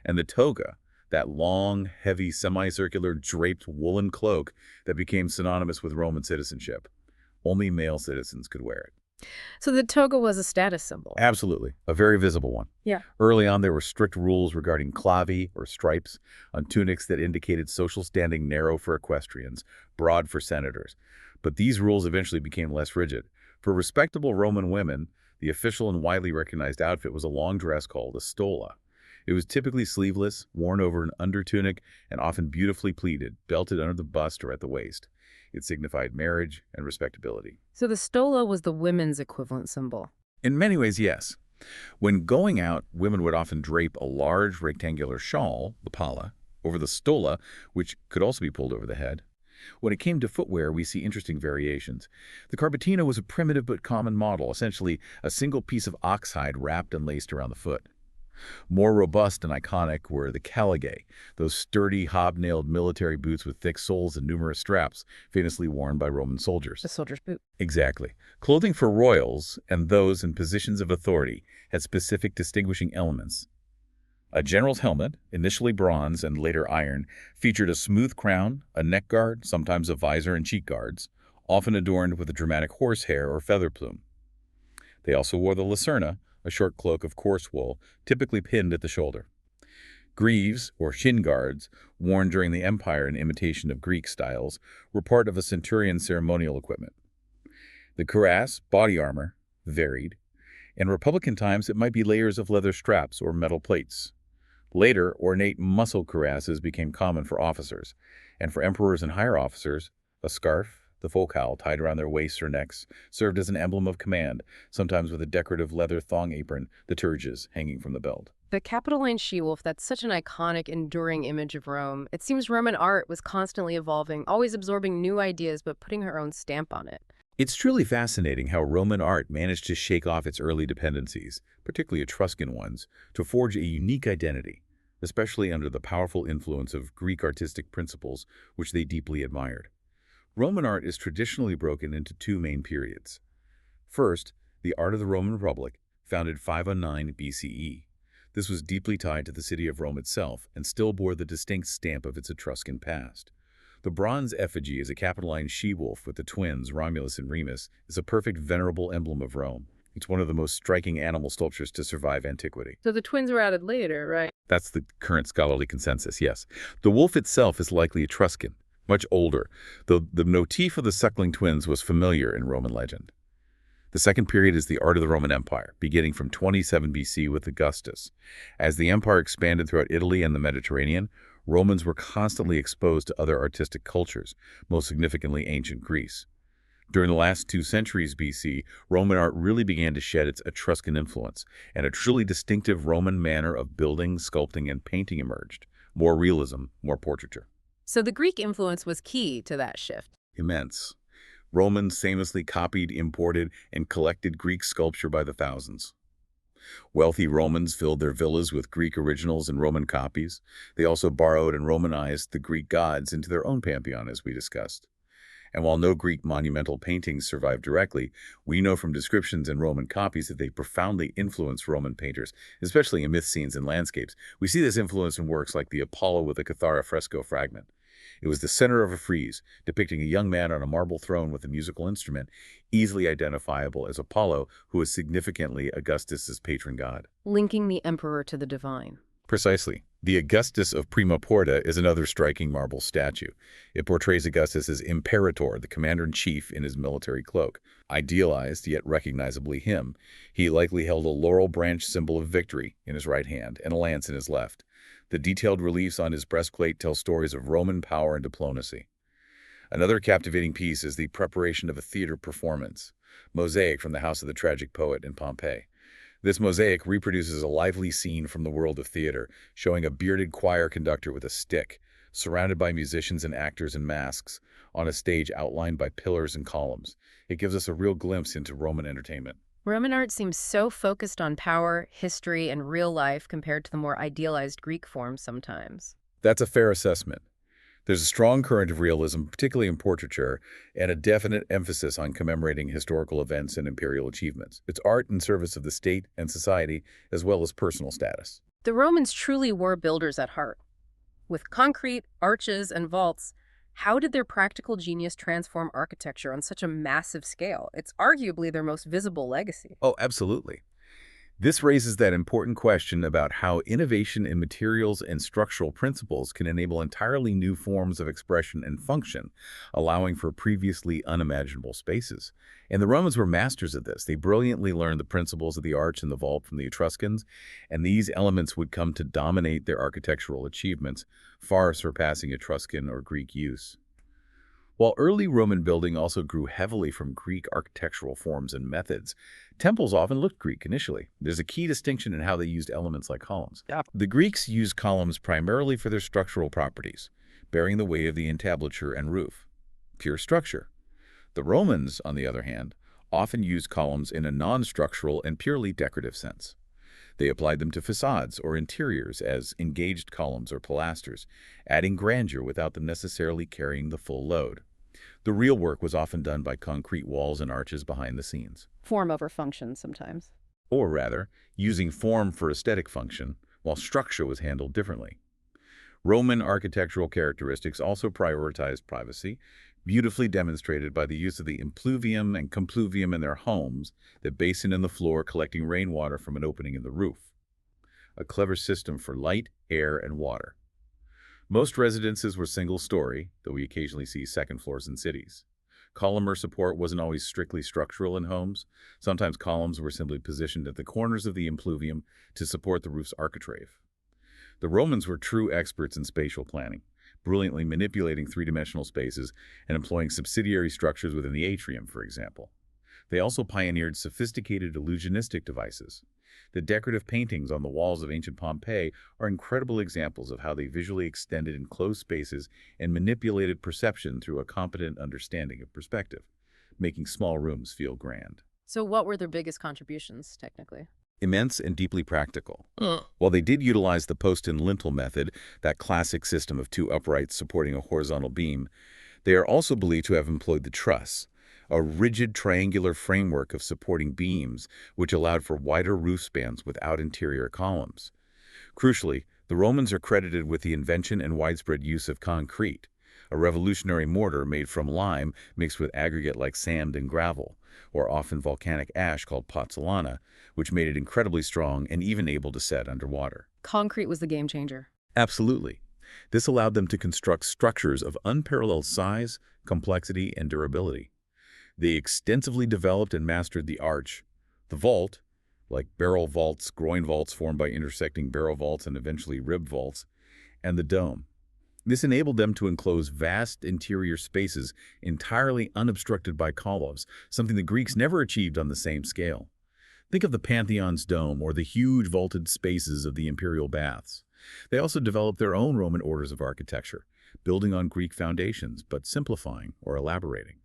and the toga, that long, heavy, semicircular, draped woolen cloak that became synonymous with Roman citizenship. Only male citizens could wear it. So the toga was a status symbol. Absolutely. A very visible one. Yeah. Early on, there were strict rules regarding clavi, or stripes, on tunics that indicated social standing, narrow for equestrians, broad for senators. But these rules eventually became less rigid. For respectable Roman women, the official and widely recognized outfit was a long dress called a stola. It was typically sleeveless, worn over an undertunic, and often beautifully pleated, belted under the bust or at the waist. It signified marriage and respectability. So the stola was the women's equivalent symbol. In many ways, yes. When going out, women would often drape a large rectangular shawl, the palla, over the stola, which could also be pulled over the head. When it came to footwear, we see interesting variations. The carbotina was a primitive but common model, essentially a single piece of oxhide wrapped and laced around the foot. More robust and iconic were the caligae, those sturdy, hobnailed military boots with thick soles and numerous straps, famously worn by Roman soldiers. The soldier's boot. Exactly. Clothing for royals and those in positions of authority had specific distinguishing elements. A general's helmet, initially bronze and later iron, featured a smooth crown, a neck guard, sometimes a visor and cheek guards, often adorned with a dramatic horsehair or feather plume. They also wore the lacerna, a short cloak of coarse wool, typically pinned at the shoulder. Greaves, or shin guards, worn during the empire in imitation of Greek styles, were part of a centurion's ceremonial equipment. The cuirass, body armor, varied. In Republican times, it might be layers of leather straps or metal plates. Later, ornate muscle cuirasses became common for officers, and for emperors and higher officers, a scarf, the focale tied around their waists or necks, served as an emblem of command, sometimes with a decorative leather thong apron, the turges, hanging from the belt. The Capitoline she-wolf, that's such an iconic, enduring image of Rome. It seems Roman art was constantly evolving, always absorbing new ideas but putting her own stamp on it. It's truly fascinating how Roman art managed to shake off its early dependencies, particularly Etruscan ones, to forge a unique identity, especially under the powerful influence of Greek artistic principles, which they deeply admired. Roman art is traditionally broken into two main periods. First, the art of the Roman Republic, founded 509 BCE. This was deeply tied to the city of Rome itself and still bore the distinct stamp of its Etruscan past. The bronze effigy is a Capitoline she-wolf with the twins, Romulus and Remus, is a perfect venerable emblem of Rome. It's one of the most striking animal sculptures to survive antiquity. So the twins were added later, right? That's the current scholarly consensus, yes. The wolf itself is likely Etruscan, Much older, though the motif of the suckling twins was familiar in Roman legend. The second period is the art of the Roman Empire, beginning from 27 BC with Augustus. As the empire expanded throughout Italy and the Mediterranean, Romans were constantly exposed to other artistic cultures, most significantly ancient Greece. During the last 2 centuries BC, Roman art really began to shed its Etruscan influence, and a truly distinctive Roman manner of building, sculpting, and painting emerged. More realism, more portraiture. So the Greek influence was key to that shift. Immense. Romans famously copied, imported, and collected Greek sculpture by the thousands. Wealthy Romans filled their villas with Greek originals and Roman copies. They also borrowed and Romanized the Greek gods into their own pantheon, as we discussed. And while no Greek monumental paintings survive directly, we know from descriptions and Roman copies that they profoundly influenced Roman painters, especially in myth scenes and landscapes. We see this influence in works like the Apollo with the Cathara fresco fragment. It was the center of a frieze, depicting a young man on a marble throne with a musical instrument, easily identifiable as Apollo, who was significantly Augustus's patron god. Linking the emperor to the divine. Precisely. The Augustus of Prima Porta is another striking marble statue. It portrays Augustus as Imperator, the commander-in-chief in his military cloak. Idealized, yet recognizably him, he likely held a laurel branch symbol of victory in his right hand and a lance in his left. The detailed reliefs on his breastplate tell stories of Roman power and diplomacy. Another captivating piece is the preparation of a theater performance, mosaic from the house of the tragic poet in Pompeii. This mosaic reproduces a lively scene from the world of theater, showing a bearded choir conductor with a stick, surrounded by musicians and actors in masks, on a stage outlined by pillars and columns. It gives us a real glimpse into Roman entertainment. Roman art seems so focused on power, history, and real life compared to the more idealized Greek forms sometimes. That's a fair assessment. There's a strong current of realism, particularly in portraiture, and a definite emphasis on commemorating historical events and imperial achievements. It's art in service of the state and society, as well as personal status. The Romans truly were builders at heart. With concrete, arches, and vaults, how did their practical genius transform architecture on such a massive scale? It's arguably their most visible legacy. Oh, absolutely. This raises that important question about how innovation in materials and structural principles can enable entirely new forms of expression and function, allowing for previously unimaginable spaces. And the Romans were masters of this. They brilliantly learned the principles of the arch and the vault from the Etruscans, and these elements would come to dominate their architectural achievements, far surpassing Etruscan or Greek use. While early Roman building also grew heavily from Greek architectural forms and methods, temples often looked Greek initially. There's a key distinction in how they used elements like columns. The Greeks used columns primarily for their structural properties, bearing the weight of the entablature and roof. Pure structure. The Romans, on the other hand, often used columns in a non-structural and purely decorative sense. They applied them to facades or interiors as engaged columns or pilasters, adding grandeur without them necessarily carrying the full load. The real work was often done by concrete walls and arches behind the scenes. Form over function sometimes. Or rather, using form for aesthetic function, while structure was handled differently. Roman architectural characteristics also prioritized privacy, beautifully demonstrated by the use of the impluvium and compluvium in their homes, the basin in the floor collecting rainwater from an opening in the roof. A clever system for light, air, and water. Most residences were single-story, though we occasionally see second floors in cities. Columnar support wasn't always strictly structural in homes. Sometimes columns were simply positioned at the corners of the impluvium to support the roof's architrave. The Romans were true experts in spatial planning, brilliantly manipulating three-dimensional spaces and employing subsidiary structures within the atrium, for example. They also pioneered sophisticated illusionistic devices. The decorative paintings on the walls of ancient Pompeii are incredible examples of how they visually extended enclosed spaces and manipulated perception through a competent understanding of perspective, making small rooms feel grand. So what were their biggest contributions, technically? Immense and deeply practical. While they did utilize the post and lintel method, that classic system of two uprights supporting a horizontal beam, they are also believed to have employed the truss, a rigid triangular framework of supporting beams which allowed for wider roof spans without interior columns. Crucially, the Romans are credited with the invention and widespread use of concrete, a revolutionary mortar made from lime mixed with aggregate like sand and gravel, or often volcanic ash called pozzolana, which made it incredibly strong and even able to set underwater. Concrete was the game changer. Absolutely. This allowed them to construct structures of unparalleled size, complexity, and durability. They extensively developed and mastered the arch, the vault, like barrel vaults, groin vaults formed by intersecting barrel vaults and eventually rib vaults, and the dome. This enabled them to enclose vast interior spaces entirely unobstructed by columns, something the Greeks never achieved on the same scale. Think of the Pantheon's dome or the huge vaulted spaces of the imperial baths. They also developed their own Roman orders of architecture, building on Greek foundations but simplifying or elaborating.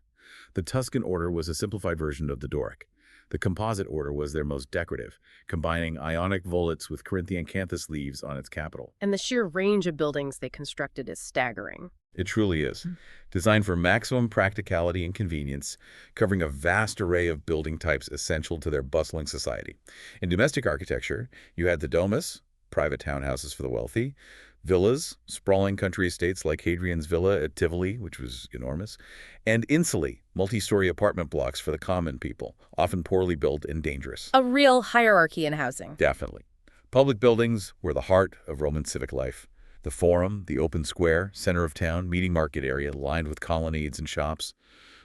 The Tuscan order was a simplified version of the Doric. The Composite order was their most decorative, combining Ionic volutes with Corinthian canthus leaves on its capital. And the sheer range of buildings they constructed is staggering. It truly is. Designed for maximum practicality and convenience, covering a vast array of building types essential to their bustling society. In domestic architecture, you had the domus, private townhouses for the wealthy, villas, sprawling country estates like Hadrian's Villa at Tivoli, which was enormous, and insulae, multi-story apartment blocks for the common people, often poorly built and dangerous. A real hierarchy in housing. Definitely. Public buildings were the heart of Roman civic life. The forum, the open square, center of town, meeting market area lined with colonnades and shops.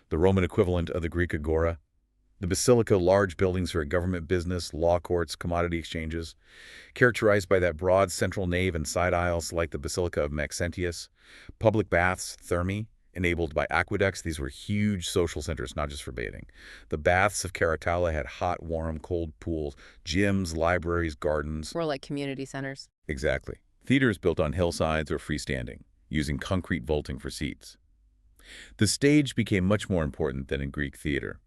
The Roman equivalent of the Greek agora. The basilica, large buildings for government business, law courts, commodity exchanges, characterized by that broad central nave and side aisles like the Basilica of Maxentius. Public baths, thermae, enabled by aqueducts. These were huge social centers, not just for bathing. The baths of Caracalla had hot, warm, cold pools, gyms, libraries, gardens. More like community centers. Exactly. Theaters built on hillsides or freestanding, using concrete vaulting for seats. The stage became much more important than in Greek theater.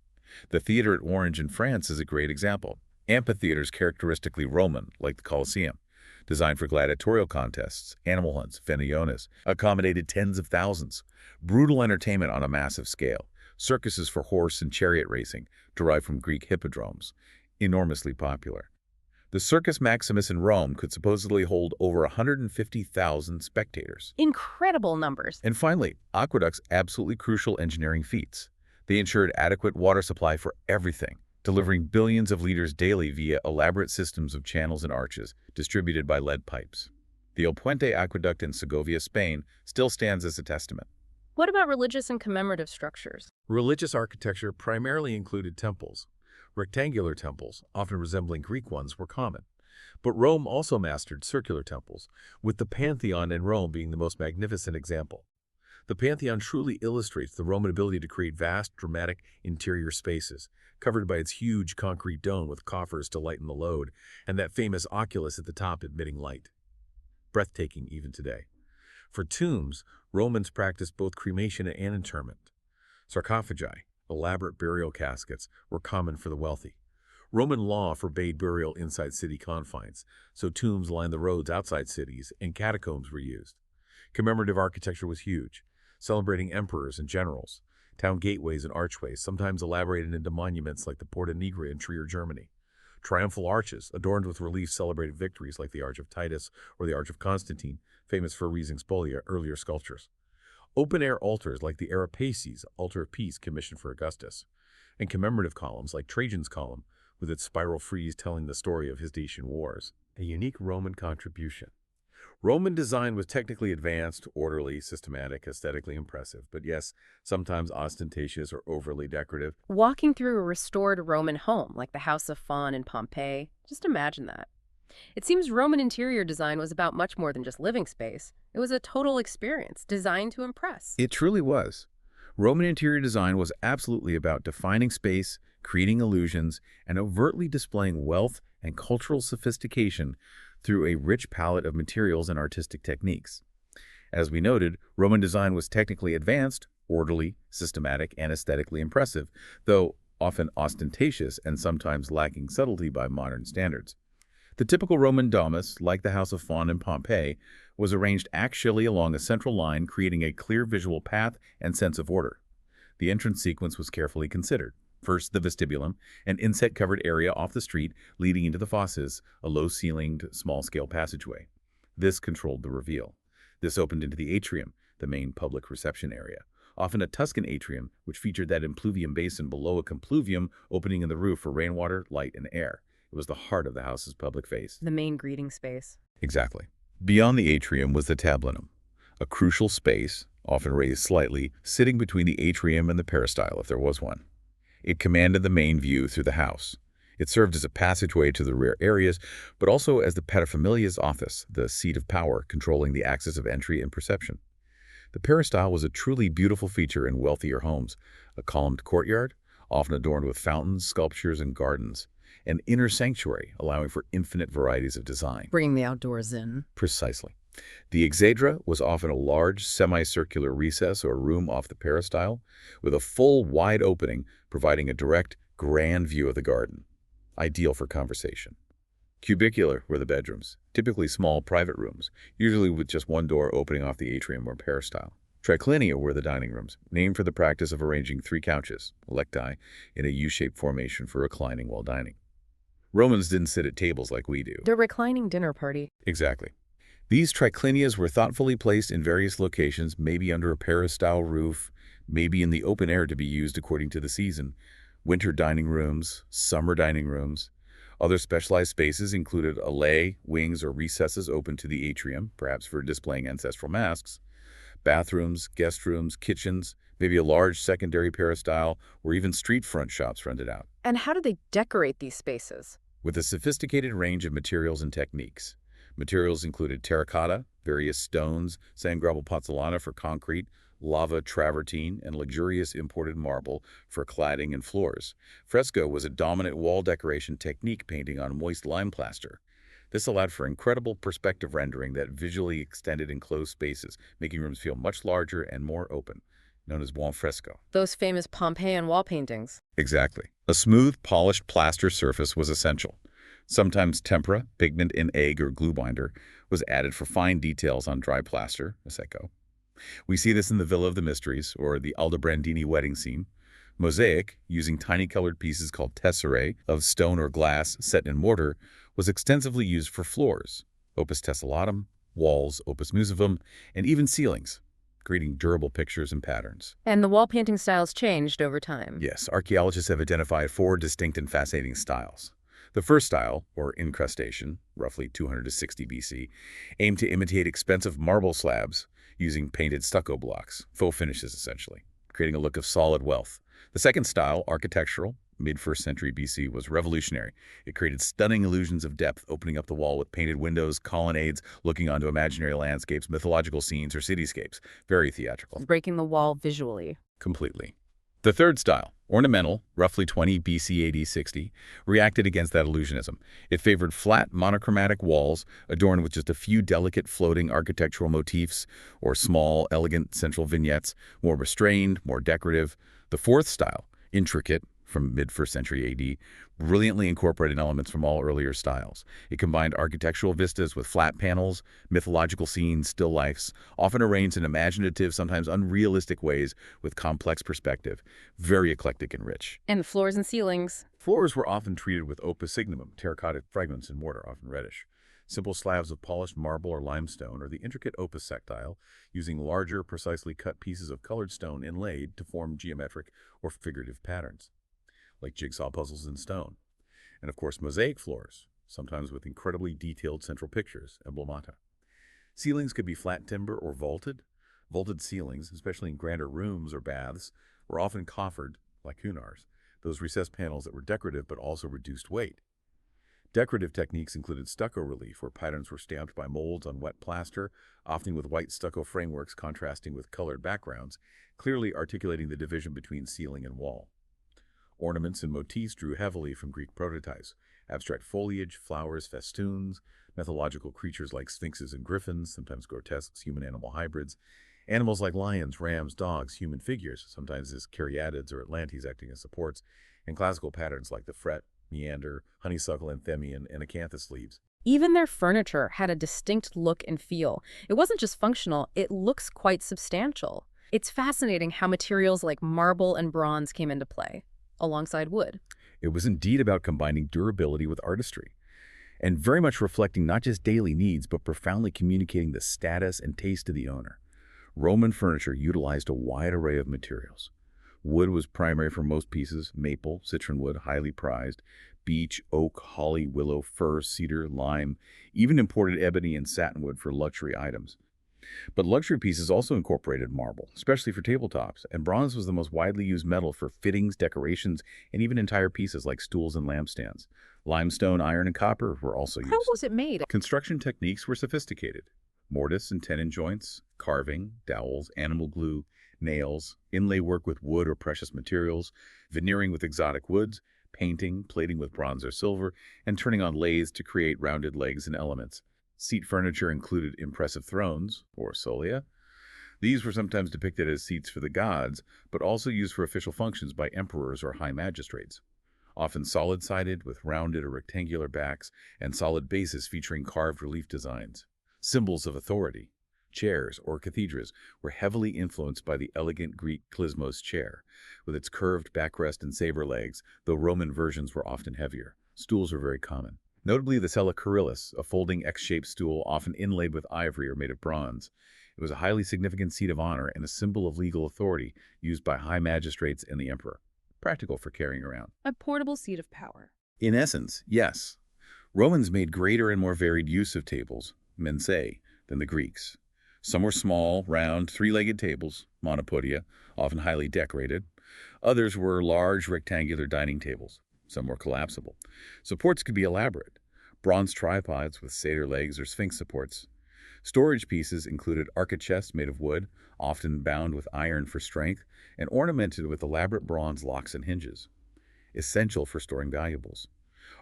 The theater at Orange in France is a great example. Amphitheaters characteristically Roman, like the Colosseum, designed for gladiatorial contests, animal hunts, feniones, accommodated tens of thousands. Brutal entertainment on a massive scale. Circuses for horse and chariot racing, derived from Greek hippodromes, enormously popular. The Circus Maximus in Rome could supposedly hold over 150,000 spectators. Incredible numbers. And finally, aqueducts, absolutely crucial engineering feats. They ensured adequate water supply for everything, delivering billions of liters daily via elaborate systems of channels and arches distributed by lead pipes. The El Puente Aqueduct in Segovia, Spain, still stands as a testament. What about religious and commemorative structures? Religious architecture primarily included temples. Rectangular temples, often resembling Greek ones, were common. But Rome also mastered circular temples, with the Pantheon in Rome being the most magnificent example. The Pantheon truly illustrates the Roman ability to create vast, dramatic interior spaces, covered by its huge concrete dome with coffers to lighten the load, and that famous oculus at the top emitting light. Breathtaking even today. For tombs, Romans practiced both cremation and interment. Sarcophagi, elaborate burial caskets, were common for the wealthy. Roman law forbade burial inside city confines, so tombs lined the roads outside cities, and catacombs were used. Commemorative architecture was huge, celebrating emperors and generals. Town gateways and archways, sometimes elaborated into monuments like the Porta Nigra in Trier, Germany. Triumphal arches, adorned with reliefs celebrated victories like the Arch of Titus or the Arch of Constantine, famous for raising spolia, earlier sculptures. Open-air altars like the Arapaces, Altar of Peace commissioned for Augustus. And commemorative columns like Trajan's column, with its spiral frieze telling the story of his Dacian wars. A unique Roman contribution. Roman design was technically advanced, orderly, systematic, aesthetically impressive, but yes, sometimes ostentatious or overly decorative. Walking through a restored Roman home, like the House of Fawn in Pompeii, just imagine that. It seems Roman interior design was about much more than just living space. It was a total experience, designed to impress. It truly was. Roman interior design was absolutely about defining space, creating illusions, and overtly displaying wealth and cultural sophistication through a rich palette of materials and artistic techniques. As we noted, Roman design was technically advanced, orderly, systematic, and aesthetically impressive, though often ostentatious and sometimes lacking subtlety by modern standards. The typical Roman domus, like the House of Fawn in Pompeii, was arranged axially along a central line, creating a clear visual path and sense of order. The entrance sequence was carefully considered. First, the vestibulum, an insect-covered area off the street leading into the fosses, a low-ceilinged, small-scale passageway. This controlled the reveal. This opened into the atrium, the main public reception area, often a Tuscan atrium, which featured that impluvium basin below a compluvium opening in the roof for rainwater, light, and air. It was the heart of the house's public face. The main greeting space. Exactly. Beyond the atrium was the tablinum, a crucial space, often raised slightly, sitting between the atrium and the peristyle if there was one. It commanded the main view through the house. It served as a passageway to the rear areas, but also as the paterfamilias office, the seat of power controlling the axis of entry and perception. The peristyle was a truly beautiful feature in wealthier homes, a columned courtyard, often adorned with fountains, sculptures, and gardens, an inner sanctuary allowing for infinite varieties of design. Bringing the outdoors in. Precisely. The exedra was often a large, semicircular recess or room off the peristyle, with a full, wide opening providing a direct, grand view of the garden. Ideal for conversation. Cubicular were the bedrooms, typically small private rooms, usually with just one door opening off the atrium or peristyle. Triclinia were the dining rooms, named for the practice of arranging 3 couches, lecti, in a U-shaped formation for reclining while dining. Romans didn't sit at tables like we do. The reclining dinner party. Exactly. These triclinias were thoughtfully placed in various locations, maybe under a peristyle roof, maybe in the open air to be used according to the season. Winter dining rooms, summer dining rooms. Other specialized spaces included alae, wings, or recesses open to the atrium, perhaps for displaying ancestral masks, bathrooms, guest rooms, kitchens, maybe a large secondary peristyle, or even street front shops rented out. And how did they decorate these spaces? With a sophisticated range of materials and techniques. Materials included terracotta, various stones, sand gravel pozzolana for concrete, lava travertine, and luxurious imported marble for cladding and floors. Fresco was a dominant wall decoration technique, painting on moist lime plaster. This allowed for incredible perspective rendering that visually extended enclosed spaces, making rooms feel much larger and more open, known as buon fresco. Those famous Pompeian wall paintings. Exactly. A smooth, polished plaster surface was essential. Sometimes tempera, pigment in egg or glue binder, was added for fine details on dry plaster, a secco. We see this in the Villa of the Mysteries, or the Aldobrandini wedding scene. Mosaic, using tiny colored pieces called tesserae of stone or glass set in mortar, was extensively used for floors, opus tessellatum, walls, opus musivum, and even ceilings, creating durable pictures and patterns. And the wall painting styles changed over time. Yes, archaeologists have identified 4 distinct and fascinating styles. The first style, or incrustation, roughly 200 to 60 BC, aimed to imitate expensive marble slabs using painted stucco blocks, faux finishes essentially, creating a look of solid wealth. The second style, architectural, mid-1st century BC, was revolutionary. It created stunning illusions of depth, opening up the wall with painted windows, colonnades, looking onto imaginary landscapes, mythological scenes, or cityscapes. Very theatrical. Breaking the wall visually. Completely. The third style, ornamental, roughly 20 BC AD 60, reacted against that illusionism. It favored flat, monochromatic walls adorned with just a few delicate floating architectural motifs or small, elegant central vignettes, more restrained, more decorative. The fourth style, intricate, from mid-1st century AD, brilliantly incorporated elements from all earlier styles. It combined architectural vistas with flat panels, mythological scenes, still lifes, often arranged in imaginative, sometimes unrealistic ways with complex perspective, very eclectic and rich. And the floors and ceilings. Floors were often treated with opus signum, terracotta fragments in mortar, often reddish. Simple slabs of polished marble or limestone, or the intricate opus sectile, using larger, precisely cut pieces of colored stone inlaid to form geometric or figurative patterns, like jigsaw puzzles in stone. And of course, mosaic floors, sometimes with incredibly detailed central pictures, emblemata. Ceilings could be flat timber or vaulted. Vaulted ceilings, especially in grander rooms or baths, were often coffered, like hunars, those recessed panels that were decorative but also reduced weight. Decorative techniques included stucco relief, where patterns were stamped by molds on wet plaster, often with white stucco frameworks contrasting with colored backgrounds, clearly articulating the division between ceiling and wall. Ornaments and motifs drew heavily from Greek prototypes: abstract foliage, flowers, festoons, mythological creatures like sphinxes and griffins, sometimes grotesque human-animal hybrids, animals like lions, rams, dogs, human figures, sometimes as caryatids or atlantes acting as supports, and classical patterns like the fret, meander, honeysuckle, anthemion, and acanthus leaves. Even their furniture had a distinct look and feel. It wasn't just functional, it looks quite substantial. It's fascinating how materials like marble and bronze came into play, alongside wood. It was indeed about combining durability with artistry, and very much reflecting not just daily needs, but profoundly communicating the status and taste of the owner. Roman furniture utilized a wide array of materials. Wood was primary for most pieces: maple, citron wood, highly prized, beech, oak, holly, willow, fir, cedar, lime, even imported ebony and satinwood for luxury items. But luxury pieces also incorporated marble, especially for tabletops, and bronze was the most widely used metal for fittings, decorations, and even entire pieces like stools and lampstands. Limestone, iron, and copper were also How used. was it made? Construction techniques were sophisticated. Mortise and tenon joints, carving, dowels, animal glue, nails, inlay work with wood or precious materials, veneering with exotic woods, painting, plating with bronze or silver, and turning on lathes to create rounded legs and elements. Seat furniture included impressive thrones, or solia. These were sometimes depicted as seats for the gods, but also used for official functions by emperors or high magistrates. Often solid-sided with rounded or rectangular backs and solid bases featuring carved relief designs. Symbols of authority. Chairs, or cathedras, were heavily influenced by the elegant Greek klizmos chair, with its curved backrest and saber legs, though Roman versions were often heavier. Stools were very common. Notably the sella curilis, a folding X-shaped stool often inlaid with ivory or made of bronze. It was a highly significant seat of honor and a symbol of legal authority used by high magistrates and the emperor. Practical for carrying around. A portable seat of power. In essence, yes. Romans made greater and more varied use of tables, mensae, than the Greeks. Some were small, round, three-legged tables, monopodia, often highly decorated. Others were large, rectangular dining tables. Some were collapsible. Supports could be elaborate. Bronze tripods with satyr legs or sphinx supports. Storage pieces included archichests made of wood, often bound with iron for strength, and ornamented with elaborate bronze locks and hinges. Essential for storing valuables.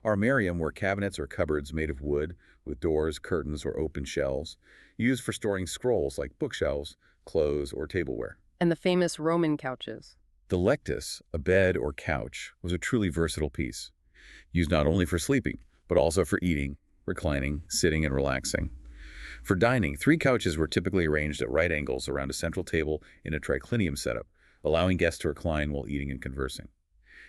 Armarium were cabinets or cupboards made of wood, with doors, curtains, or open shelves, used for storing scrolls like bookshelves, clothes, or tableware. And the famous Roman couches. The lectus, a bed or couch, was a truly versatile piece, used not only for sleeping, but also for eating, reclining, sitting, and relaxing. For dining, 3 couches were typically arranged at right angles around a central table in a triclinium setup, allowing guests to recline while eating and conversing.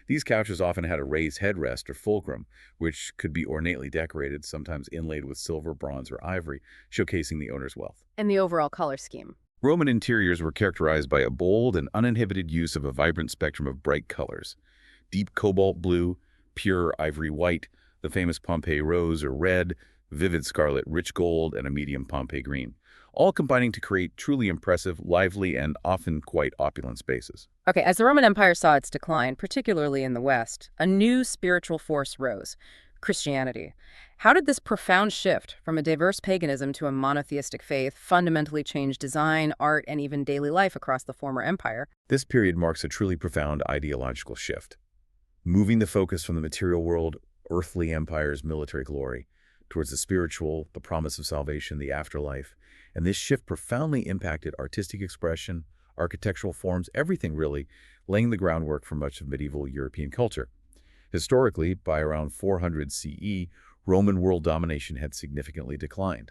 These couches often had a raised headrest or fulcrum, which could be ornately decorated, sometimes inlaid with silver, bronze, or ivory, showcasing the owner's wealth. And the overall color scheme. Roman interiors were characterized by a bold and uninhibited use of a vibrant spectrum of bright colors. Deep cobalt blue, pure ivory white, the famous Pompeii rose or red, vivid scarlet, rich gold, and a medium Pompeii green, all combining to create truly impressive, lively, and often quite opulent spaces. Okay, as the Roman Empire saw its decline, particularly in the West, a new spiritual force rose: Christianity. How did this profound shift from a diverse paganism to a monotheistic faith fundamentally change design, art, and even daily life across the former empire? This period marks a truly profound ideological shift, moving the focus from the material world, earthly empire's military glory, towards the spiritual, the promise of salvation, the afterlife. And this shift profoundly impacted artistic expression, architectural forms, everything really, laying the groundwork for much of medieval European culture. Historically, by around 400 CE, Roman world domination had significantly declined.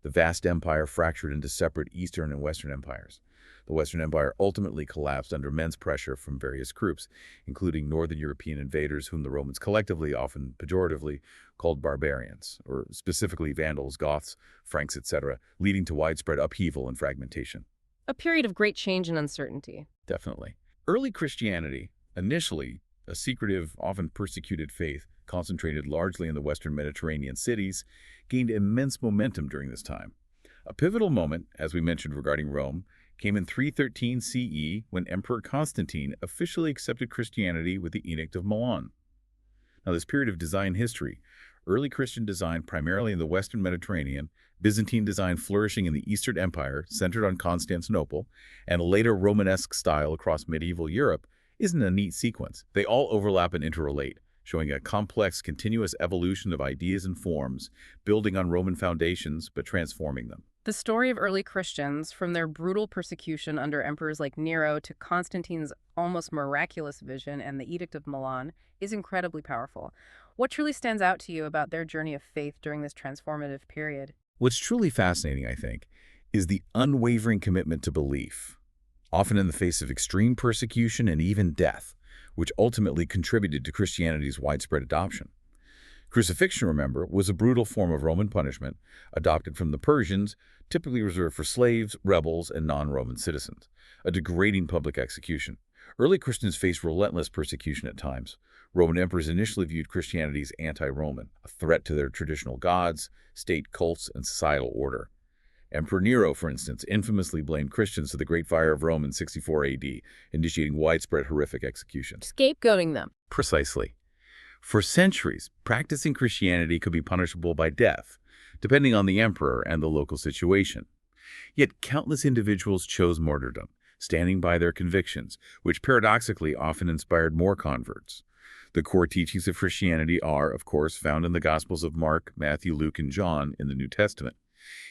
The vast empire fractured into separate Eastern and Western empires. The Western Empire ultimately collapsed under immense pressure from various groups, including Northern European invaders whom the Romans collectively, often pejoratively, called barbarians, or specifically Vandals, Goths, Franks, etc., leading to widespread upheaval and fragmentation. A period of great change and uncertainty. Definitely. Early Christianity, initially a secretive, often persecuted faith, concentrated largely in the Western Mediterranean cities, gained immense momentum during this time. A pivotal moment, as we mentioned regarding Rome, came in 313 CE when Emperor Constantine officially accepted Christianity with the Edict of Milan. Now, this period of design history, early Christian design primarily in the Western Mediterranean, Byzantine design flourishing in the Eastern Empire, centered on Constantinople, and a later Romanesque style across medieval Europe, isn't a neat sequence. They all overlap and interrelate, showing a complex, continuous evolution of ideas and forms, building on Roman foundations but transforming them. The story of early Christians, from their brutal persecution under emperors like Nero to Constantine's almost miraculous vision and the Edict of Milan, is incredibly powerful. What truly stands out to you about their journey of faith during this transformative period? What's truly fascinating, I think, is the unwavering commitment to belief, often in the face of extreme persecution and even death, which ultimately contributed to Christianity's widespread adoption. Crucifixion, remember, was a brutal form of Roman punishment, adopted from the Persians, typically reserved for slaves, rebels, and non-Roman citizens, a degrading public execution. Early Christians faced relentless persecution at times. Roman emperors initially viewed Christianity as anti-Roman, a threat to their traditional gods, state cults, and societal order. Emperor Nero, for instance, infamously blamed Christians for the Great Fire of Rome in 64 AD, initiating widespread horrific executions. Scapegoating them. Precisely. For centuries, practicing Christianity could be punishable by death, depending on the emperor and the local situation. Yet countless individuals chose martyrdom, standing by their convictions, which paradoxically often inspired more converts. The core teachings of Christianity are, of course, found in the Gospels of Mark, Matthew, Luke, and John in the New Testament.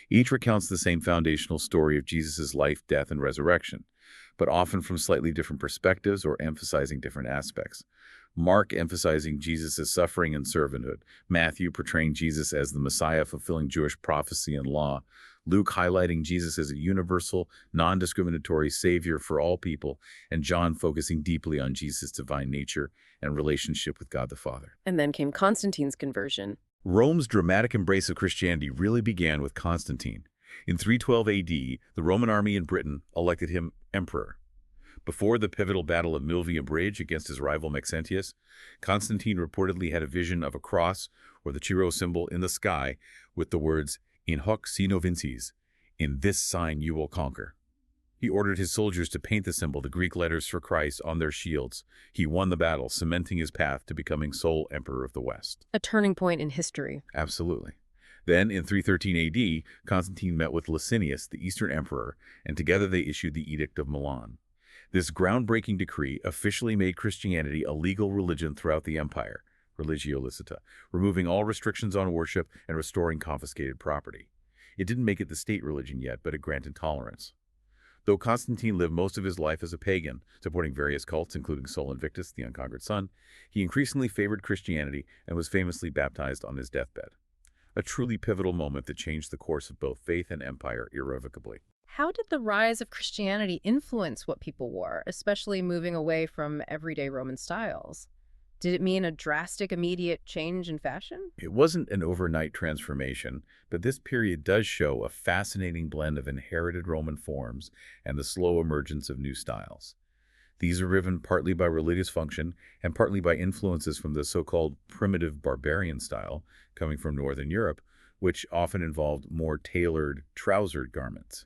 Each recounts the same foundational story of Jesus' life, death, and resurrection, but often from slightly different perspectives or emphasizing different aspects. Mark emphasizing Jesus' suffering and servanthood, Matthew portraying Jesus as the Messiah fulfilling Jewish prophecy and law, Luke highlighting Jesus as a universal, non-discriminatory Savior for all people, and John focusing deeply on Jesus' divine nature and relationship with God the Father. And then came Constantine's conversion. Rome's dramatic embrace of Christianity really began with Constantine. In 312 AD, the Roman army in Britain elected him emperor. Before the pivotal Battle of Milvia Bridge against his rival Maxentius, Constantine reportedly had a vision of a cross, or the Chi symbol, in the sky with the words, "In hoc signo vinces," "In this sign you will conquer." He ordered his soldiers to paint the symbol, the Greek letters for Christ, on their shields. He won the battle, cementing his path to becoming sole emperor of the West. A turning point in history. Absolutely. Then, in 313 AD, Constantine met with Licinius, the Eastern emperor, and together they issued the Edict of Milan. This groundbreaking decree officially made Christianity a legal religion throughout the empire, religio licita, removing all restrictions on worship and restoring confiscated property. It didn't make it the state religion yet, but it granted tolerance. Though Constantine lived most of his life as a pagan, supporting various cults including Sol Invictus, the unconquered sun, he increasingly favored Christianity and was famously baptized on his deathbed. A truly pivotal moment that changed the course of both faith and empire irrevocably. How did the rise of Christianity influence what people wore, especially moving away from everyday Roman styles? Did it mean a drastic, immediate change in fashion? It wasn't an overnight transformation, but this period does show a fascinating blend of inherited Roman forms and the slow emergence of new styles. These are driven partly by religious function and partly by influences from the so-called primitive barbarian style coming from Northern Europe, which often involved more tailored, trousered garments.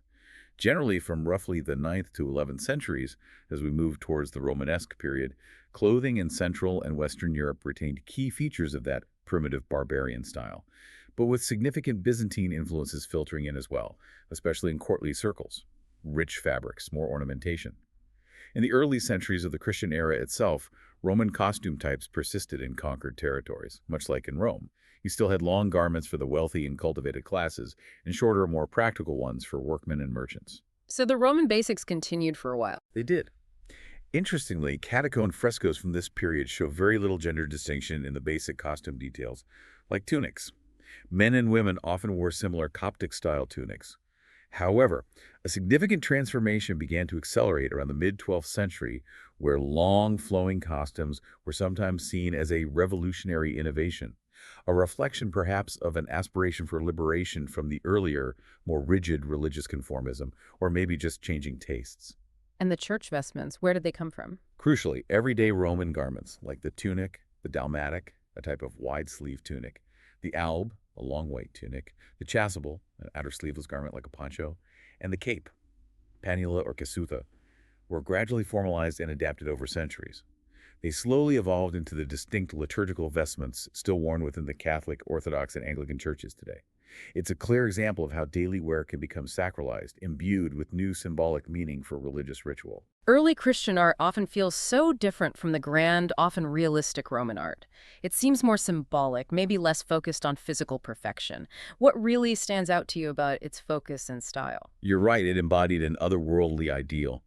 Generally, from roughly the 9th to 11th centuries, as we move towards the Romanesque period, clothing in Central and Western Europe retained key features of that primitive barbarian style, but with significant Byzantine influences filtering in as well, especially in courtly circles. Rich fabrics, more ornamentation. In the early centuries of the Christian era itself, Roman costume types persisted in conquered territories, much like in Rome. You still had long garments for the wealthy and cultivated classes, and shorter, more practical ones for workmen and merchants. So the Roman basics continued for a while. They did. Interestingly, catacomb frescoes from this period show very little gender distinction in the basic costume details, like tunics. Men and women often wore similar Coptic-style tunics. However, a significant transformation began to accelerate around the mid-12th century, where long, flowing costumes were sometimes seen as a revolutionary innovation, a reflection perhaps of an aspiration for liberation from the earlier, more rigid religious conformism, or maybe just changing tastes. And the church vestments, where did they come from? Crucially, everyday Roman garments, like the tunic, the dalmatic, a type of wide-sleeve tunic, the alb, a long white tunic, the chasuble, an outer sleeveless garment like a poncho, and the cape, panula or casuta, were gradually formalized and adapted over centuries. They slowly evolved into the distinct liturgical vestments still worn within the Catholic, Orthodox, and Anglican churches today. It's a clear example of how daily wear can become sacralized, imbued with new symbolic meaning for religious ritual. Early Christian art often feels so different from the grand, often realistic Roman art. It seems more symbolic, maybe less focused on physical perfection. What really stands out to you about its focus and style? You're right, it embodied an otherworldly ideal.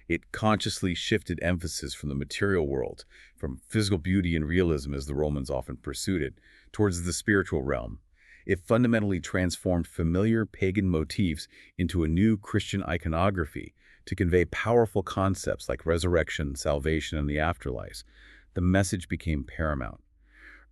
It consciously shifted emphasis from the material world, from physical beauty and realism as the Romans often pursued it, towards the spiritual realm. It fundamentally transformed familiar pagan motifs into a new Christian iconography to convey powerful concepts like resurrection, salvation, and the afterlife. The message became paramount.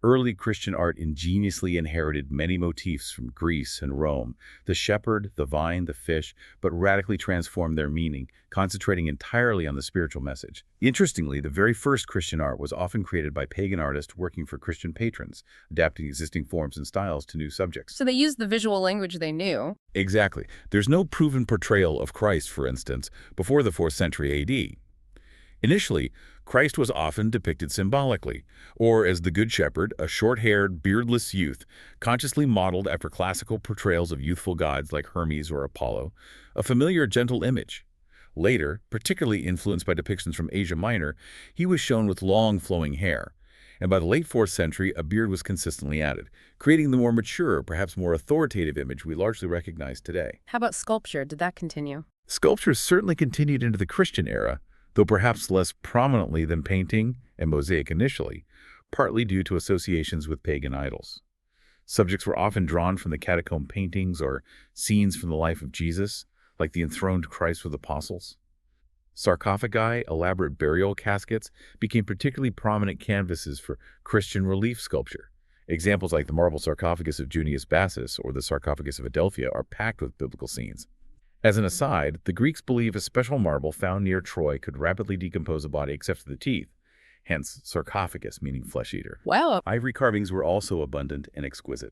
Early Christian art ingeniously inherited many motifs from Greece and Rome, the shepherd, the vine, the fish, but radically transformed their meaning, concentrating entirely on the spiritual message. Interestingly, the very first Christian art was often created by pagan artists working for Christian patrons, adapting existing forms and styles to new subjects. So they used the visual language they knew. Exactly. There's no proven portrayal of Christ, for instance, before the 4th century AD. Initially, Christ was often depicted symbolically, or as the Good Shepherd, a short-haired, beardless youth, consciously modeled after classical portrayals of youthful gods like Hermes or Apollo, a familiar, gentle image. Later, particularly influenced by depictions from Asia Minor, he was shown with long, flowing hair. And by the late 4th century, a beard was consistently added, creating the more mature, perhaps more authoritative image we largely recognize today. How about sculpture? Did that continue? Sculpture certainly continued into the Christian era, though perhaps less prominently than painting and mosaic initially, partly due to associations with pagan idols. Subjects were often drawn from the catacomb paintings or scenes from the life of Jesus, like the enthroned Christ with apostles. Sarcophagi, elaborate burial caskets, became particularly prominent canvases for Christian relief sculpture. Examples like the marble sarcophagus of Junius Bassus or the sarcophagus of Adelphia are packed with biblical scenes. As an aside, the Greeks believe a special marble found near Troy could rapidly decompose a body except for the teeth, hence sarcophagus meaning flesh-eater. Wow. Ivory carvings were also abundant and exquisite.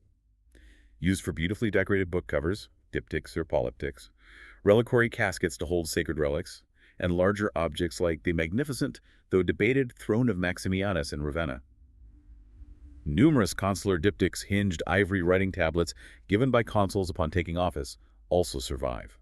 Used for beautifully decorated book covers, diptychs or polyptychs, reliquary caskets to hold sacred relics, and larger objects like the magnificent, though debated, throne of Maximianus in Ravenna. Numerous consular diptychs hinged ivory writing tablets given by consuls upon taking office also survive.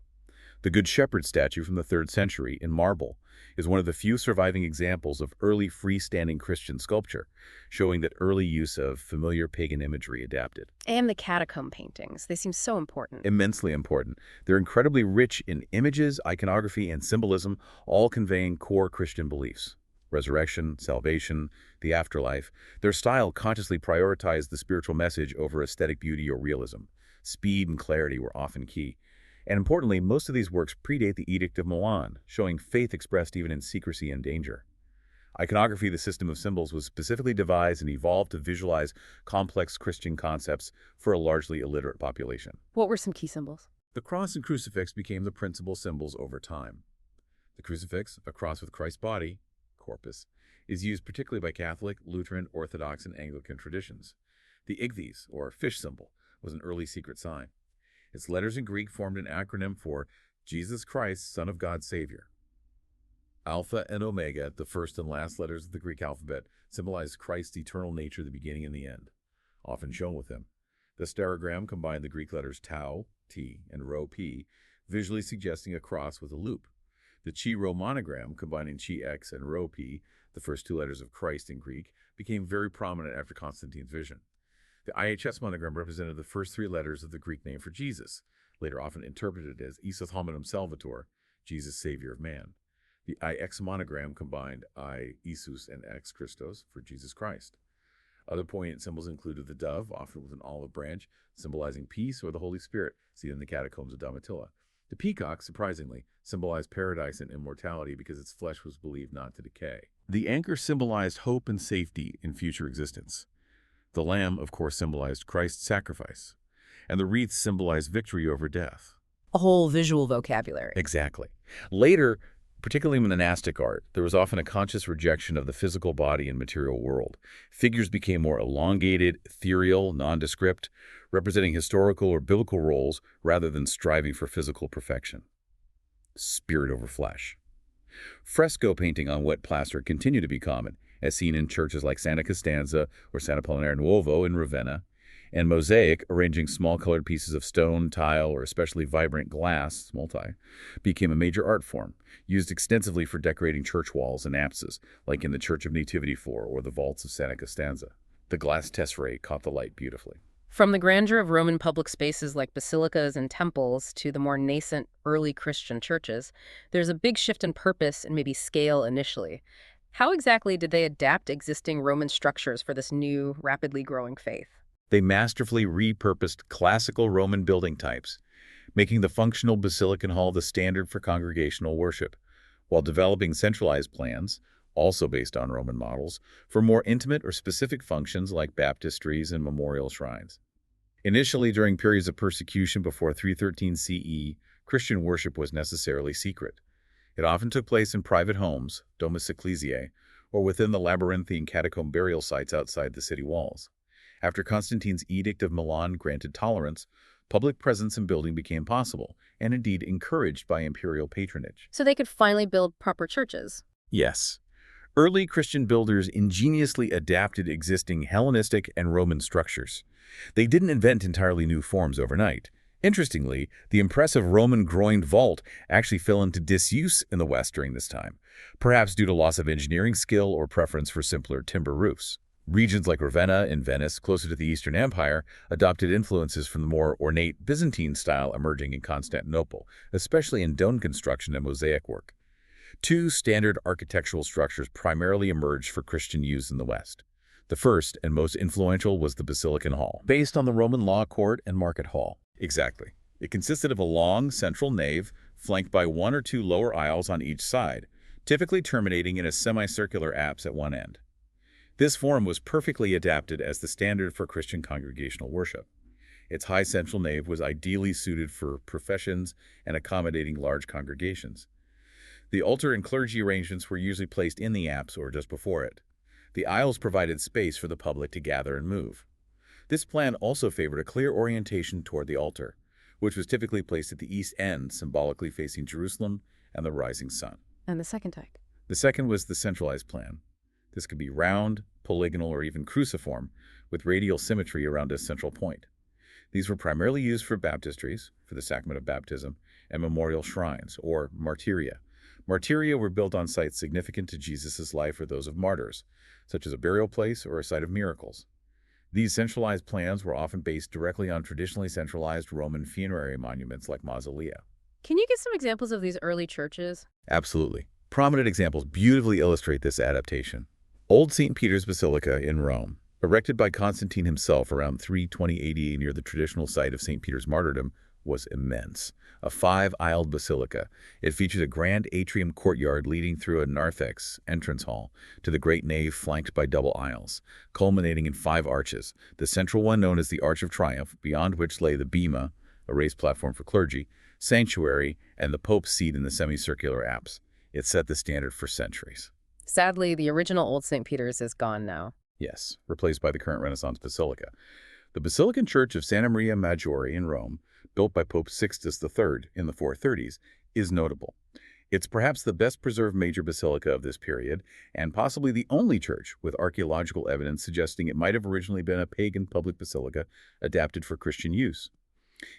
The Good Shepherd statue from the 3rd century in marble is one of the few surviving examples of early freestanding Christian sculpture, showing that early use of familiar pagan imagery adapted. And the catacomb paintings. They seem so important. Immensely important. They're incredibly rich in images, iconography, and symbolism, all conveying core Christian beliefs. Resurrection, salvation, the afterlife. Their style consciously prioritized the spiritual message over aesthetic beauty or realism. Speed and clarity were often key. And importantly, most of these works predate the Edict of Milan, showing faith expressed even in secrecy and danger. Iconography, the system of symbols, was specifically devised and evolved to visualize complex Christian concepts for a largely illiterate population. What were some key symbols? The cross and crucifix became the principal symbols over time. The crucifix, a cross with Christ's body, corpus, is used particularly by Catholic, Lutheran, Orthodox, and Anglican traditions. The ichthys, or fish symbol, was an early secret sign. Its letters in Greek formed an acronym for Jesus Christ, Son of God, Savior. Alpha and Omega, the first and last letters of the Greek alphabet, symbolize Christ's eternal nature, the beginning and the end, often shown with him. The stereogram combined the Greek letters tau, T, and rho, P, visually suggesting a cross with a loop. The chi rho monogram, combining chi x and rho p, the first two letters of Christ in Greek, became very prominent after Constantine's vision. The IHS monogram represented the first three letters of the Greek name for Jesus, later often interpreted as Isus Hominum Salvator, Jesus Savior of Man. The IX monogram combined I, Isus, and X Christos for Jesus Christ. Other poignant symbols included the dove, often with an olive branch, symbolizing peace or the Holy Spirit, seen in the catacombs of Domitilla. The peacock, surprisingly, symbolized paradise and immortality because its flesh was believed not to decay. The anchor symbolized hope and safety in future existence. The lamb, of course, symbolized Christ's sacrifice, and the wreath symbolized victory over death. A whole visual vocabulary. Exactly. Later, particularly in monastic art, there was often a conscious rejection of the physical body and material world. Figures became more elongated, ethereal, nondescript, representing historical or biblical roles rather than striving for physical perfection. Spirit over flesh. Fresco painting on wet plaster continued to be common, as seen in churches like Santa Costanza or Sant'Apollinare Nuovo in Ravenna, and mosaic, arranging small colored pieces of stone, tile, or especially vibrant glass, multi, became a major art form, used extensively for decorating church walls and apses, like in the Church of Nativity floor or the vaults of Santa Costanza. The glass tesserae caught the light beautifully. From the grandeur of Roman public spaces like basilicas and temples to the more nascent early Christian churches, there's a big shift in purpose and maybe scale initially. How exactly did they adapt existing Roman structures for this new, rapidly growing faith? They masterfully repurposed classical Roman building types, making the functional basilican hall the standard for congregational worship, while developing centralized plans, also based on Roman models, for more intimate or specific functions like baptistries and memorial shrines. Initially, during periods of persecution before 313 CE, Christian worship was necessarily secret. It often took place in private homes, domus ecclesiae, or within the labyrinthine catacomb burial sites outside the city walls. After Constantine's Edict of Milan granted tolerance, public presence and building became possible, and indeed encouraged by imperial patronage. So they could finally build proper churches. Yes. Early Christian builders ingeniously adapted existing Hellenistic and Roman structures. They didn't invent entirely new forms overnight. Interestingly, the impressive Roman groined vault actually fell into disuse in the West during this time, perhaps due to loss of engineering skill or preference for simpler timber roofs. Regions like Ravenna and Venice, closer to the Eastern Empire, adopted influences from the more ornate Byzantine style emerging in Constantinople, especially in dome construction and mosaic work. Two standard architectural structures primarily emerged for Christian use in the West. The first and most influential was the Basilican Hall, based on the Roman law court and market hall. Exactly. It consisted of a long central nave flanked by one or two lower aisles on each side, typically terminating in a semicircular apse at one end. This form was perfectly adapted as the standard for Christian congregational worship. Its high central nave was ideally suited for professions and accommodating large congregations. The altar and clergy arrangements were usually placed in the apse or just before it. The aisles provided space for the public to gather and move. This plan also favored a clear orientation toward the altar, which was typically placed at the east end, symbolically facing Jerusalem and the rising sun. And the second type? The second was the centralized plan. This could be round, polygonal, or even cruciform, with radial symmetry around a central point. These were primarily used for baptistries, for the sacrament of baptism, and memorial shrines, or martyria. Martyria were built on sites significant to Jesus' life or those of martyrs, such as a burial place or a site of miracles. These centralized plans were often based directly on traditionally centralized Roman funerary monuments like mausolea. Can you give some examples of these early churches? Absolutely. Prominent examples beautifully illustrate this adaptation. Old St. Peter's Basilica in Rome, erected by Constantine himself around 320 AD near the traditional site of St. Peter's martyrdom, was immense. A five-aisled basilica, it featured a grand atrium courtyard leading through a narthex entrance hall to the great nave flanked by double aisles, culminating in five arches, the central one known as the Arch of Triumph, beyond which lay the bema, a raised platform for clergy, sanctuary, and the Pope's seat in the semicircular apse. It set the standard for centuries. Sadly, the original Old St. Peter's is gone now. Yes, replaced by the current Renaissance basilica. The Basilican Church of Santa Maria Maggiore in Rome, built by Pope Sixtus III in the 430s, is notable. It's perhaps the best preserved major basilica of this period, and possibly the only church with archaeological evidence suggesting it might have originally been a pagan public basilica adapted for Christian use.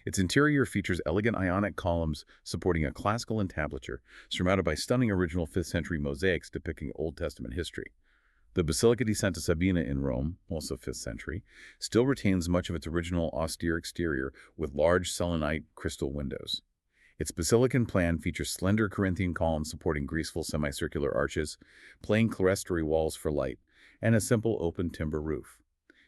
Its interior features elegant Ionic columns supporting a classical entablature, surmounted by stunning original 5th century mosaics depicting Old Testament history. The Basilica di Santa Sabina in Rome, also 5th century, still retains much of its original austere exterior with large selenite crystal windows. Its basilican plan features slender Corinthian columns supporting graceful semicircular arches, plain clerestory walls for light, and a simple open timber roof.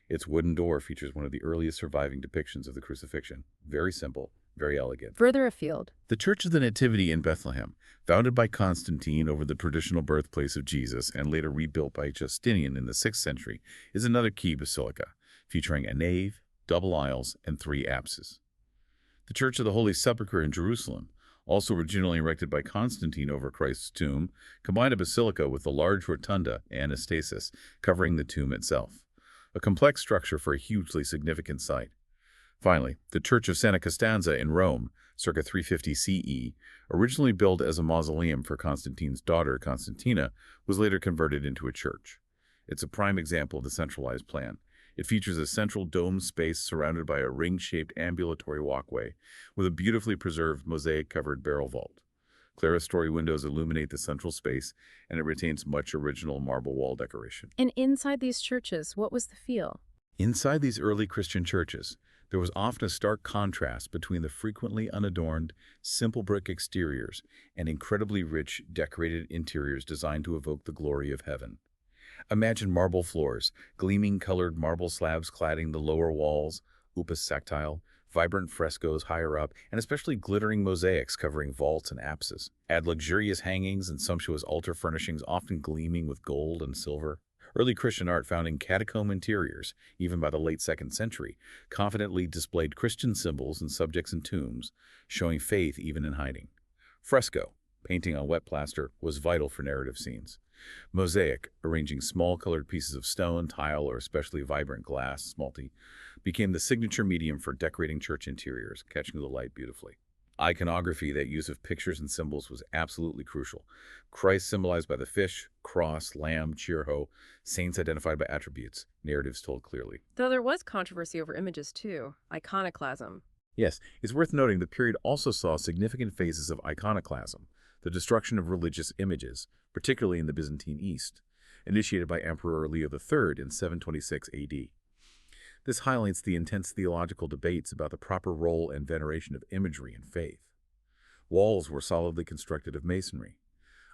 Its wooden door features one of the earliest surviving depictions of the crucifixion. Very simple, very elegant. Further afield, The Church of the Nativity in Bethlehem, founded by Constantine over the traditional birthplace of Jesus and later rebuilt by Justinian in the 6th century, is another key basilica, featuring a nave, double aisles, and 3 apses. The Church of the Holy Sepulchre in Jerusalem, also originally erected by Constantine over Christ's tomb, combined a basilica with a large rotunda anastasis covering the tomb itself, a complex structure for a hugely significant site. Finally, the Church of Santa Costanza in Rome, circa 350 CE, originally built as a mausoleum for Constantine's daughter, Constantina, was later converted into a church. It's a prime example of the centralized plan. It features a central domed space surrounded by a ring-shaped ambulatory walkway with a beautifully preserved mosaic-covered barrel vault. Clerestory windows illuminate the central space, and it retains much original marble wall decoration. and inside these churches, what was the feel? Inside these early Christian churches, there was often a stark contrast between the frequently unadorned, simple brick exteriors and incredibly rich, decorated interiors designed to evoke the glory of heaven. Imagine marble floors, gleaming colored marble slabs cladding the lower walls, opus sactile, vibrant frescoes higher up, and especially glittering mosaics covering vaults and apses. Add luxurious hangings and sumptuous altar furnishings often gleaming with gold and silver. Early Christian art found in catacomb interiors, even by the late 2nd century, confidently displayed Christian symbols and subjects in tombs, showing faith even in hiding. Fresco, painting on wet plaster, was vital for narrative scenes. Mosaic, arranging small colored pieces of stone, tile, or especially vibrant glass, smalty, became the signature medium for decorating church interiors, catching the light beautifully. Iconography, that use of pictures and symbols, was absolutely crucial. Christ symbolized by the fish, cross, lamb, cheer-ho, saints identified by attributes, narratives told clearly. Though there was controversy over images too, iconoclasm. Yes, it's worth noting the period also saw significant phases of iconoclasm, the destruction of religious images, particularly in the Byzantine East, initiated by Emperor Leo III in 726 AD. This highlights the intense theological debates about the proper role and veneration of imagery in faith. Walls were solidly constructed of masonry.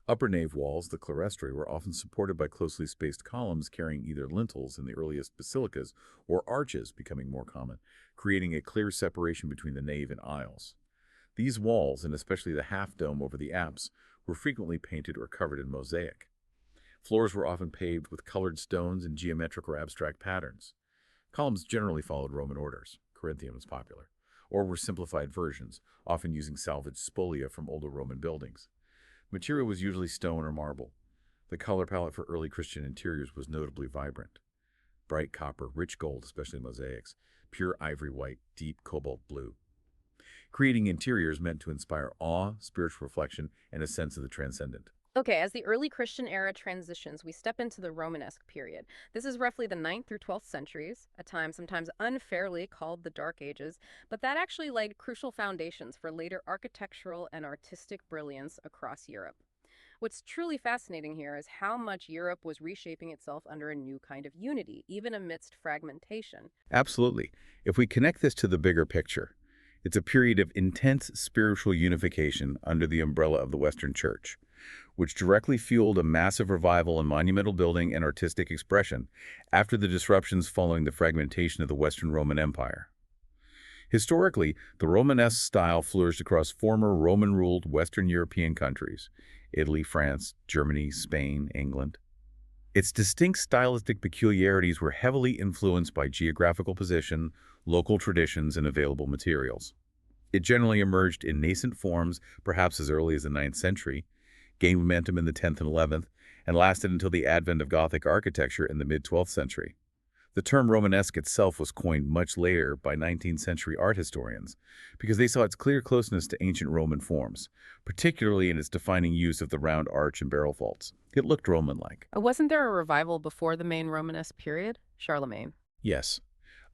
Upper nave walls, the clerestory, were often supported by closely spaced columns carrying either lintels in the earliest basilicas or arches becoming more common, creating a clear separation between the nave and aisles. These walls, and especially the half-dome over the apse, were frequently painted or covered in mosaic. Floors were often paved with colored stones in geometric or abstract patterns. Columns generally followed Roman orders. Corinthian was popular, or were simplified versions, often using salvaged spolia from older Roman buildings. Material was usually stone or marble. The color palette for early Christian interiors was notably vibrant. Bright copper, rich gold, especially mosaics, pure ivory white, deep cobalt blue. Creating interiors meant to inspire awe, spiritual reflection, and a sense of the transcendent. Okay, as the early Christian era transitions, we step into the Romanesque period. This is roughly the 9th through 12th centuries, a time sometimes unfairly called the Dark Ages, but that actually laid crucial foundations for later architectural and artistic brilliance across Europe. What's truly fascinating here is how much Europe was reshaping itself under a new kind of unity, even amidst fragmentation. Absolutely. If we connect this to the bigger picture, it's a period of intense spiritual unification under the umbrella of the Western Church, which directly fueled a massive revival in monumental building and artistic expression after the disruptions following the fragmentation of the Western Roman Empire. Historically, the Romanesque style flourished across former Roman-ruled Western European countries, Italy, France, Germany, Spain, England. Its distinct stylistic peculiarities were heavily influenced by geographical position, local traditions, and available materials. It generally emerged in nascent forms, perhaps as early as the 9th century, gained momentum in the 10th and 11th, and lasted until the advent of Gothic architecture in the mid-12th century. The term Romanesque itself was coined much later by 19th century art historians because they saw its clear closeness to ancient Roman forms, particularly in its defining use of the round arch and barrel vaults. It looked Roman-like. Wasn't there a revival before the main Romanesque period? Charlemagne. Yes,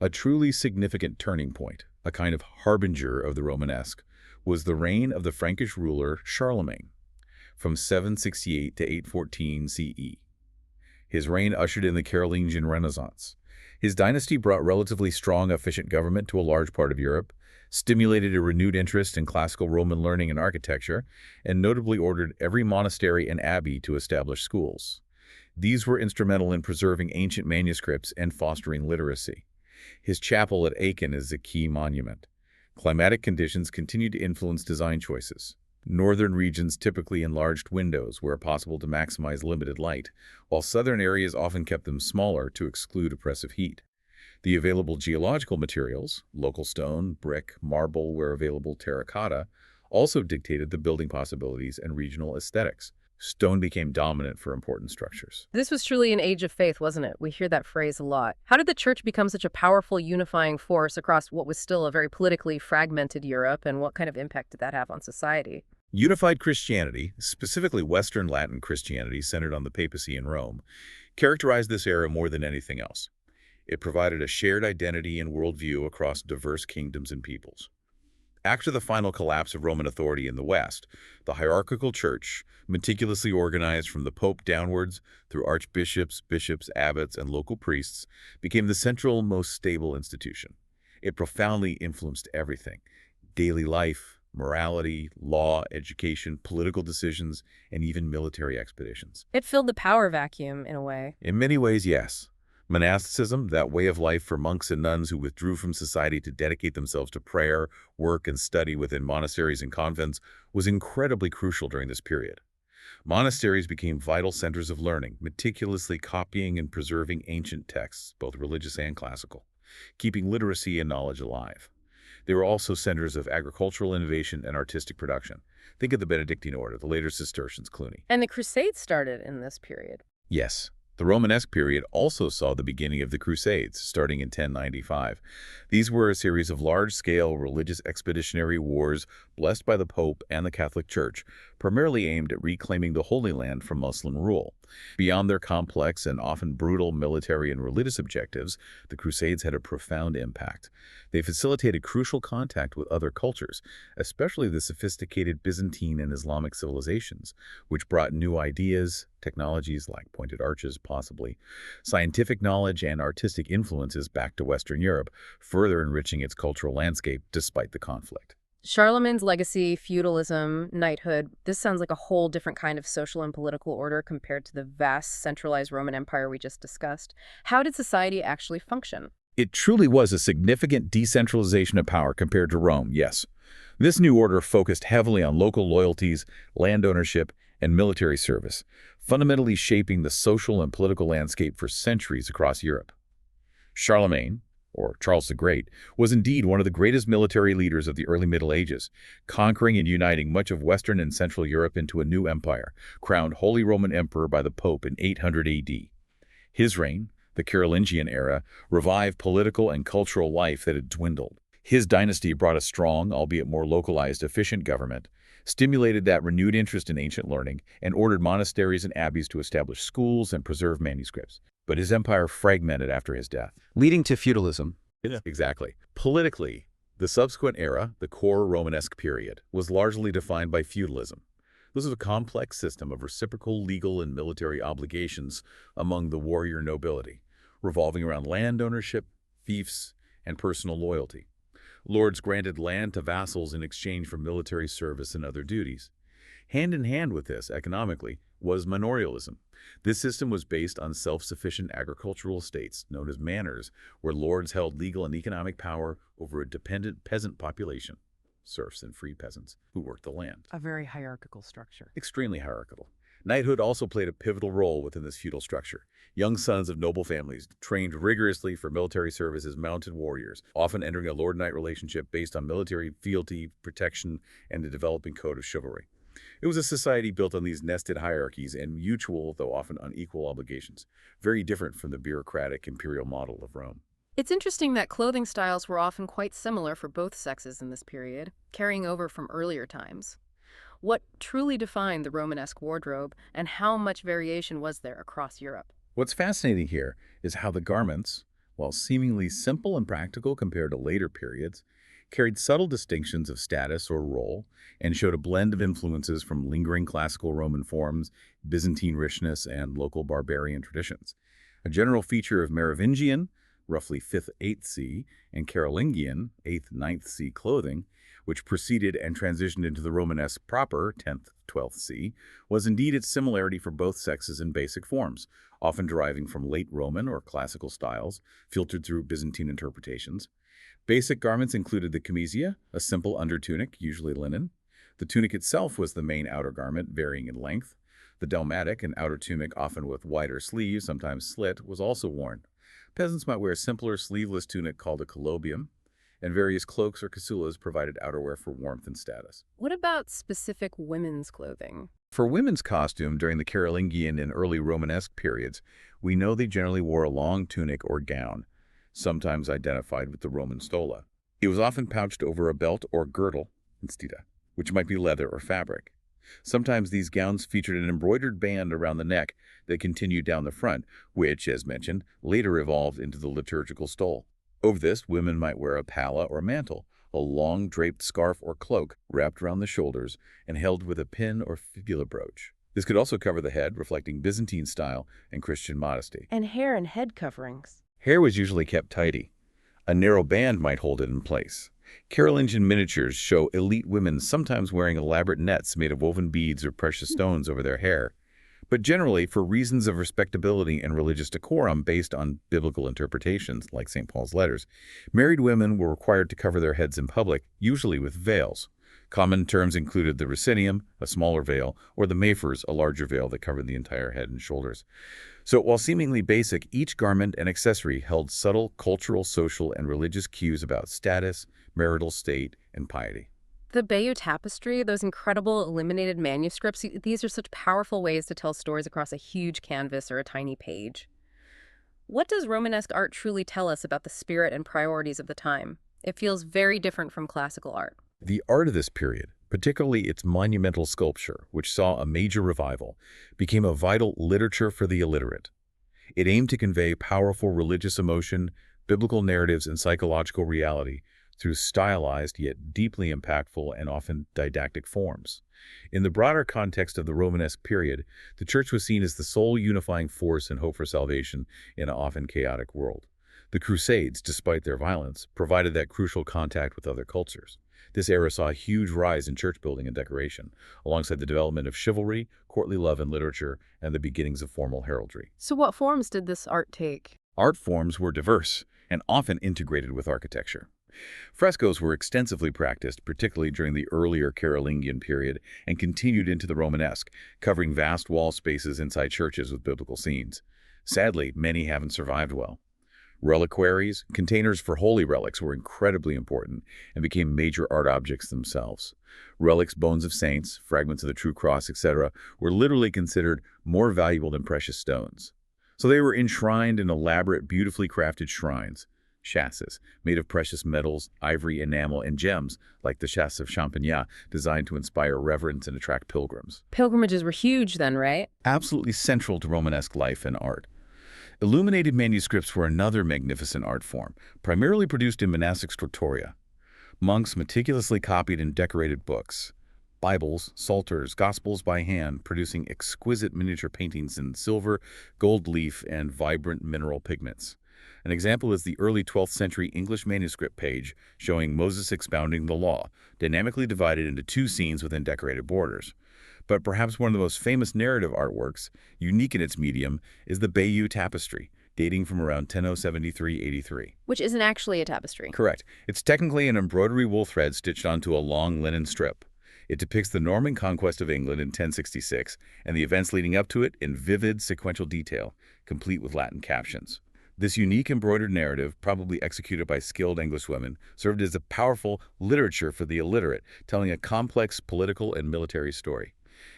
a truly significant turning point, a kind of harbinger of the Romanesque, was the reign of the Frankish ruler Charlemagne from 768 to 814 CE. His reign ushered in the Carolingian Renaissance. His dynasty brought relatively strong, efficient government to a large part of Europe, stimulated a renewed interest in classical Roman learning and architecture, and notably ordered every monastery and abbey to establish schools. These were instrumental in preserving ancient manuscripts and fostering literacy. His chapel at Aachen is a key monument. Climatic conditions continued to influence design choices. Northern regions typically enlarged windows where possible to maximize limited light, while southern areas often kept them smaller to exclude oppressive heat. The available geological materials, local stone, brick, marble, where available terracotta, also dictated the building possibilities and regional aesthetics. Stone became dominant for important structures. This was truly an age of faith, wasn't it? We hear that phrase a lot. How did the church become such a powerful unifying force across what was still a very politically fragmented Europe, and what kind of impact did that have on society? Unified Christianity, specifically Western Latin Christianity centered on the papacy in Rome, characterized this era more than anything else. It provided a shared identity and worldview across diverse kingdoms and peoples. After the final collapse of Roman authority in the West, the hierarchical church, meticulously organized from the Pope downwards through archbishops, bishops, abbots, and local priests, became the central, most stable institution. It profoundly influenced everything: daily life, morality, law, education, political decisions, and even military expeditions. It filled the power vacuum in a way. In many ways, yes. Monasticism, that way of life for monks and nuns who withdrew from society to dedicate themselves to prayer, work, and study within monasteries and convents, was incredibly crucial during this period. Monasteries became vital centers of learning, meticulously copying and preserving ancient texts, both religious and classical, keeping literacy and knowledge alive. They were also centers of agricultural innovation and artistic production. Think of the Benedictine order, the later Cistercians, Cluny. And the Crusades started in this period. Yes, the Romanesque period also saw the beginning of the Crusades, starting in 1095. These were a series of large-scale religious expeditionary wars blessed by the Pope and the Catholic Church, primarily aimed at reclaiming the Holy Land from Muslim rule. Beyond their complex and often brutal military and religious objectives, the Crusades had a profound impact. They facilitated crucial contact with other cultures, especially the sophisticated Byzantine and Islamic civilizations, which brought new ideas, technologies like pointed arches possibly, scientific knowledge and artistic influences back to Western Europe, further enriching its cultural landscape despite the conflict. Charlemagne's legacy, feudalism, knighthood, this sounds like a whole different kind of social and political order compared to the vast centralized Roman Empire we just discussed. How did society actually function? It truly was a significant decentralization of power compared to Rome, yes. This new order focused heavily on local loyalties, land ownership, and military service, fundamentally shaping the social and political landscape for centuries across Europe. Charlemagne, or Charles the Great, was indeed one of the greatest military leaders of the early Middle Ages, conquering and uniting much of Western and Central Europe into a new empire, crowned Holy Roman Emperor by the Pope in 800 AD. His reign, the Carolingian era, revived political and cultural life that had dwindled. His dynasty brought a strong, albeit more localized, efficient government, stimulated that renewed interest in ancient learning, and ordered monasteries and abbeys to establish schools and preserve manuscripts. But his empire fragmented after his death, leading to feudalism. Yeah. Exactly. Politically, the subsequent era, the core Romanesque period, was largely defined by feudalism. This was a complex system of reciprocal legal and military obligations among the warrior nobility, revolving around land ownership, fiefs, and personal loyalty. Lords granted land to vassals in exchange for military service and other duties. Hand in hand with this, economically, was manorialism. This system was based on self-sufficient agricultural estates, known as manors, where lords held legal and economic power over a dependent peasant population, serfs and free peasants, who worked the land. A very hierarchical structure. Extremely hierarchical. Knighthood also played a pivotal role within this feudal structure. Young sons of noble families trained rigorously for military service as mounted warriors, often entering a lord-knight relationship based on military fealty, protection, and a developing code of chivalry. It was a society built on these nested hierarchies and mutual, though often unequal, obligations, very different from the bureaucratic imperial model of Rome. It's interesting that clothing styles were often quite similar for both sexes in this period, carrying over from earlier times. What truly defined the Romanesque wardrobe, and how much variation was there across Europe? What's fascinating here is how the garments, while seemingly simple and practical compared to later periods, carried subtle distinctions of status or role and showed a blend of influences from lingering classical Roman forms, Byzantine richness, and local barbarian traditions. A general feature of Merovingian, roughly 5th, 8th C, and Carolingian, 8th, 9th C clothing, which preceded and transitioned into the Romanesque proper, 10th, 12th C, was indeed its similarity for both sexes in basic forms, often deriving from late Roman or classical styles, filtered through Byzantine interpretations. Basic garments included the chemise, a simple undertunic, usually linen. The tunic itself was the main outer garment, varying in length. The dalmatic, an outer tunic often with wider sleeves, sometimes slit, was also worn. Peasants might wear a simpler sleeveless tunic called a colobium, and various cloaks or casulas provided outerwear for warmth and status. What about specific women's clothing? For women's costume during the Carolingian and early Romanesque periods, we know they generally wore a long tunic or gown, sometimes identified with the Roman stola. It was often pouched over a belt or girdle, instita, which might be leather or fabric. Sometimes these gowns featured an embroidered band around the neck that continued down the front, which, as mentioned, later evolved into the liturgical stole. Over this, women might wear a palla or mantle, a long draped scarf or cloak wrapped around the shoulders and held with a pin or fibula brooch. This could also cover the head, reflecting Byzantine style and Christian modesty. And hair and head coverings. Hair was usually kept tidy. A narrow band might hold it in place. Carolingian miniatures show elite women sometimes wearing elaborate nets made of woven beads or precious stones over their hair. But generally, for reasons of respectability and religious decorum based on biblical interpretations, like St. Paul's letters, married women were required to cover their heads in public, usually with veils. Common terms included the ricinium, a smaller veil, or the maphers, a larger veil that covered the entire head and shoulders. So while seemingly basic, each garment and accessory held subtle cultural, social, and religious cues about status, marital state, and piety. The Bayeux Tapestry, those incredible illuminated manuscripts, these are such powerful ways to tell stories across a huge canvas or a tiny page. What does Romanesque art truly tell us about the spirit and priorities of the time? It feels very different from classical art. The art of this period, particularly its monumental sculpture, which saw a major revival, became a vital literature for the illiterate. It aimed to convey powerful religious emotion, biblical narratives, and psychological reality through stylized yet deeply impactful and often didactic forms. In the broader context of the Romanesque period, the Church was seen as the sole unifying force and hope for salvation in an often chaotic world. The Crusades, despite their violence, provided that crucial contact with other cultures. This era saw a huge rise in church building and decoration, alongside the development of chivalry, courtly love and literature, and the beginnings of formal heraldry. So what forms did this art take? Art forms were diverse and often integrated with architecture. Frescoes were extensively practiced, particularly during the earlier Carolingian period, and continued into the Romanesque, covering vast wall spaces inside churches with biblical scenes. Sadly, many haven't survived well. Reliquaries, containers for holy relics, were incredibly important and became major art objects themselves. Relics, bones of saints, fragments of the true cross, etc., were literally considered more valuable than precious stones. So they were enshrined in elaborate, beautifully crafted shrines. Chassis, made of precious metals, ivory, enamel, and gems, like the chassis of Champagnat, designed to inspire reverence and attract pilgrims. Pilgrimages were huge then, right? Absolutely central to Romanesque life and art. Illuminated manuscripts were another magnificent art form, primarily produced in monastic scriptoria. Monks meticulously copied and decorated books, Bibles, psalters, gospels by hand, producing exquisite miniature paintings in silver, gold leaf, and vibrant mineral pigments. An example is the early 12th century English manuscript page showing Moses expounding the law, dynamically divided into two scenes within decorated borders. But perhaps one of the most famous narrative artworks, unique in its medium, is the Bayeux Tapestry, dating from around 1073-83. Which isn't actually a tapestry. Correct. It's technically an embroidery wool thread stitched onto a long linen strip. It depicts the Norman conquest of England in 1066 and the events leading up to it in vivid sequential detail, complete with Latin captions. This unique embroidered narrative, probably executed by skilled Englishwomen, served as a powerful literature for the illiterate, telling a complex political and military story.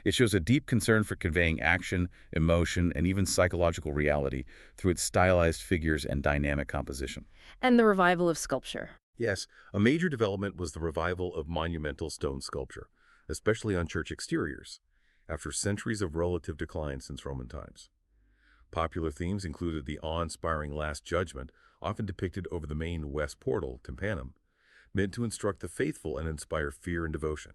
It shows a deep concern for conveying action, emotion, and even psychological reality through its stylized figures and dynamic composition. And the revival of sculpture. Yes, a major development was the revival of monumental stone sculpture, especially on church exteriors, after centuries of relative decline since Roman times. Popular themes included the awe-inspiring Last Judgment, often depicted over the main west portal, tympanum, meant to instruct the faithful and inspire fear and devotion.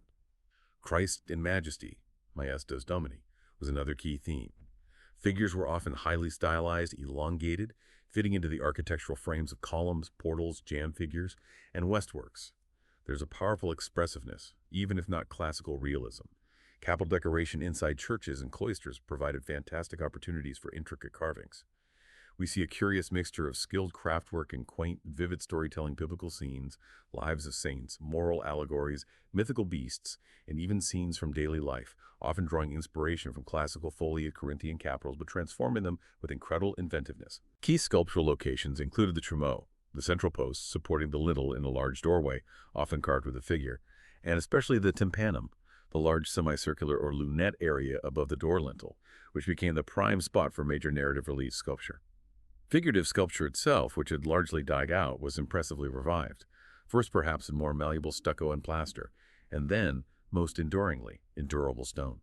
Christ in Majesty, Majestas Domini, was another key theme. Figures were often highly stylized, elongated, fitting into the architectural frames of columns, portals, jamb figures, and westworks. There's a powerful expressiveness, even if not classical realism. Capital decoration inside churches and cloisters provided fantastic opportunities for intricate carvings. We see a curious mixture of skilled craftwork and quaint, vivid storytelling, biblical scenes, lives of saints, moral allegories, mythical beasts, and even scenes from daily life, often drawing inspiration from classical foliate Corinthian capitals but transforming them with incredible inventiveness. Key sculptural locations included the trumeau, the central post supporting the lintel in a large doorway, often carved with a figure, and especially the tympanum, the large semicircular or lunette area above the door lintel, which became the prime spot for major narrative relief sculpture. Figurative sculpture itself, which had largely died out, was impressively revived, first perhaps in more malleable stucco and plaster, and then, most enduringly, in durable stone.